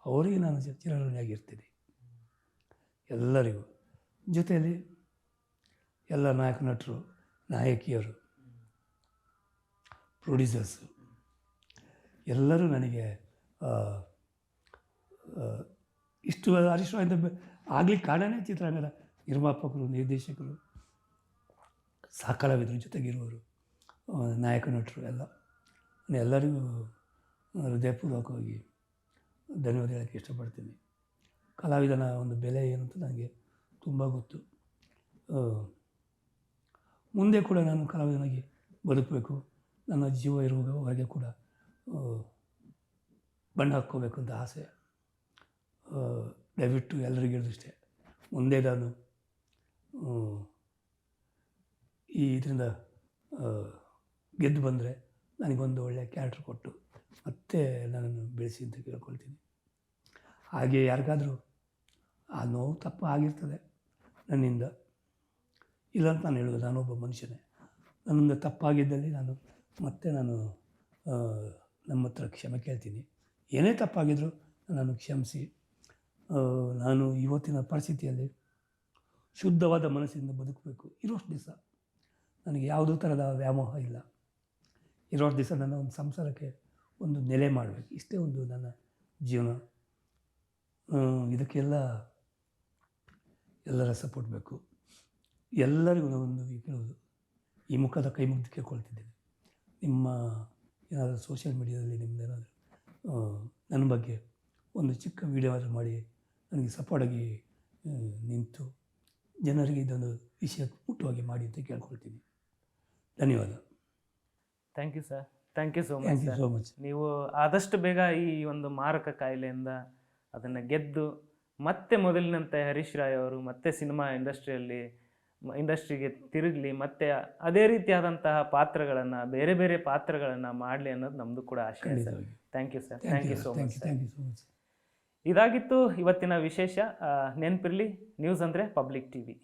ಅವರಿಗೆ ನಾನು ಚಿರಋಣಿಯಾಗಿರ್ತೀನಿ. ಎಲ್ಲರಿಗೂ ಜೊತೆಯಲ್ಲಿ ಎಲ್ಲ ನಾಯಕ ನಟರು, ನಾಯಕಿಯರು, ಪ್ರೊಡ್ಯೂಸರ್ಸು ಎಲ್ಲರೂ ನನಗೆ ಇಷ್ಟು ಅರಿಷ್ಟವಾದ ಆಗ್ಲಿಕ್ಕೆ ಕಾರಣವೇ ಚಿತ್ರರಂಗದ ನಿರ್ಮಾಪಕರು, ನಿರ್ದೇಶಕರು, ಕಲಾವಿದರ ಜೊತೆಗಿರುವವರು, ನಾಯಕ ನಟರು ಎಲ್ಲ. ಎಲ್ಲರಿಗೂ ಹೃದಯಪೂರ್ವಕವಾಗಿ ಧನ್ಯವಾದ ಹೇಳೋಕ್ಕೆ ಇಷ್ಟಪಡ್ತೀನಿ. ಕಲಾವಿದನ ಒಂದು ಬೆಲೆ ಏನು ಅಂತ ನನಗೆ ತುಂಬ ಗೊತ್ತು. ಮುಂದೆ ಕೂಡ ನಾನು ಕಲಾವಿದನಾಗಿ ಬದುಕಬೇಕು, ನನ್ನ ಜೀವ ಇರುವವರೆಗೆ ಕೂಡ ಬಣ್ಣ ಹಾಕ್ಕೋಬೇಕು ಅಂತ ಆಸೆ. ದಯವಿಟ್ಟು ಎಲ್ಲರಿಗೂ ಹೇಳಿದಷ್ಟೇ, ಮುಂದೆ ನಾನು ಈ ಇದರಿಂದ ಗೆದ್ದು ಬಂದರೆ ನನಗೊಂದು ಒಳ್ಳೆಯ ಕ್ಯಾರೆಕ್ಟ್ರ್ ಕೊಟ್ಟು ಮತ್ತೆ ನನ್ನನ್ನು ಬೆಳೆಸಿ ಅಂತ ಕೇಳ್ಕೊಳ್ತೀನಿ. ಹಾಗೆ ಯಾರಿಗಾದರೂ ಆ ನೋವು ತಪ್ಪು ಆಗಿರ್ತದೆ ನನ್ನಿಂದ, ಇಲ್ಲ ಅಂತ ನಾನು ಹೇಳೋದು, ನಾನೊಬ್ಬ ಮನುಷ್ಯನೇ. ನನ್ನಿಂದ ತಪ್ಪಾಗಿದ್ದಲ್ಲಿ ನಾನು ನಮ್ಮ ಹತ್ರ ಕ್ಷಮೆ ಕೇಳ್ತೀನಿ. ಏನೇ ತಪ್ಪಾಗಿದ್ದರೂ ನಾನು ಕ್ಷಮಿಸಿ, ನಾನು ಇವತ್ತಿನ ಪರಿಸ್ಥಿತಿಯಲ್ಲಿ ಶುದ್ಧವಾದ ಮನಸ್ಸಿಂದ ಬದುಕಬೇಕು. ಇರೋಷ್ಟು ದಿವಸ ನನಗೆ ಯಾವುದೂ ಥರದ ವ್ಯಾಮೋಹ ಇಲ್ಲ. ಇರೋಷ್ಟು ದಿವಸ ನನ್ನ ಒಂದು ಸಂಸಾರಕ್ಕೆ ಒಂದು ನೆಲೆ ಮಾಡಬೇಕು, ಇಷ್ಟೇ ಒಂದು ನನ್ನ ಜೀವನ. ಇದಕ್ಕೆಲ್ಲ ಎಲ್ಲರ ಸಪೋರ್ಟ್ ಬೇಕು. ಎಲ್ಲರಿಗೂ ನಾವೊಂದು ಕೇಳೋದು, ಈ ಮುಖದ ಕೈ ಮುಗ್ದು ಕೇಳ್ಕೊಳ್ತಿದ್ದೇನೆ, ನಿಮ್ಮ ಏನಾದರೂ ಸೋಷಿಯಲ್ ಮೀಡಿಯಾದಲ್ಲಿ ನಿಮ್ಮದೇನಾದರೂ ನನ್ನ ಬಗ್ಗೆ ಒಂದು ಚಿಕ್ಕ ವೀಡಿಯೋ ಆದರೂ ಮಾಡಿ ನನಗೆ ಸಪೋರ್ಟಾಗಿ ನಿಂತು ಜನರಿಗೆ ಇದೊಂದು ವಿಷಯ ಮುಟ್ಟುವಾಗಿ ಮಾಡಿ ಅಂತ ಕೇಳ್ಕೊಳ್ತೀನಿ. ಧನ್ಯವಾದ. Thank you sir. Thank you thank you so much. ನೀವು ಆದಷ್ಟು ಬೇಗ ಈ ಒಂದು ಮಾರಕ ಕಾಯಿಲೆಯಿಂದ ಅದನ್ನು ಗೆದ್ದು ಮತ್ತೆ ಮೊದಲಿನಂತೆ ಹರೀಶ್ ರಾಯ್ ಅವರು ಮತ್ತೆ ಸಿನಿಮಾ ಇಂಡಸ್ಟ್ರಿಗೆ ತಿರುಗಲಿ, ಮತ್ತು ಅದೇ ರೀತಿಯಾದಂತಹ ಪಾತ್ರಗಳನ್ನು, ಬೇರೆ ಬೇರೆ ಪಾತ್ರಗಳನ್ನು ಮಾಡಲಿ ಅನ್ನೋದು ನಮ್ಮದು ಕೂಡ ಆಶಯ sir. Thank you sir. Thank you so much. ಇದಾಗಿತ್ತು ಇವತ್ತಿನ ವಿಶೇಷ. ನೆನಪಿರಲಿ, ನ್ಯೂಸ್ ಅಂದರೆ ಪಬ್ಲಿಕ್ ಟಿವಿ.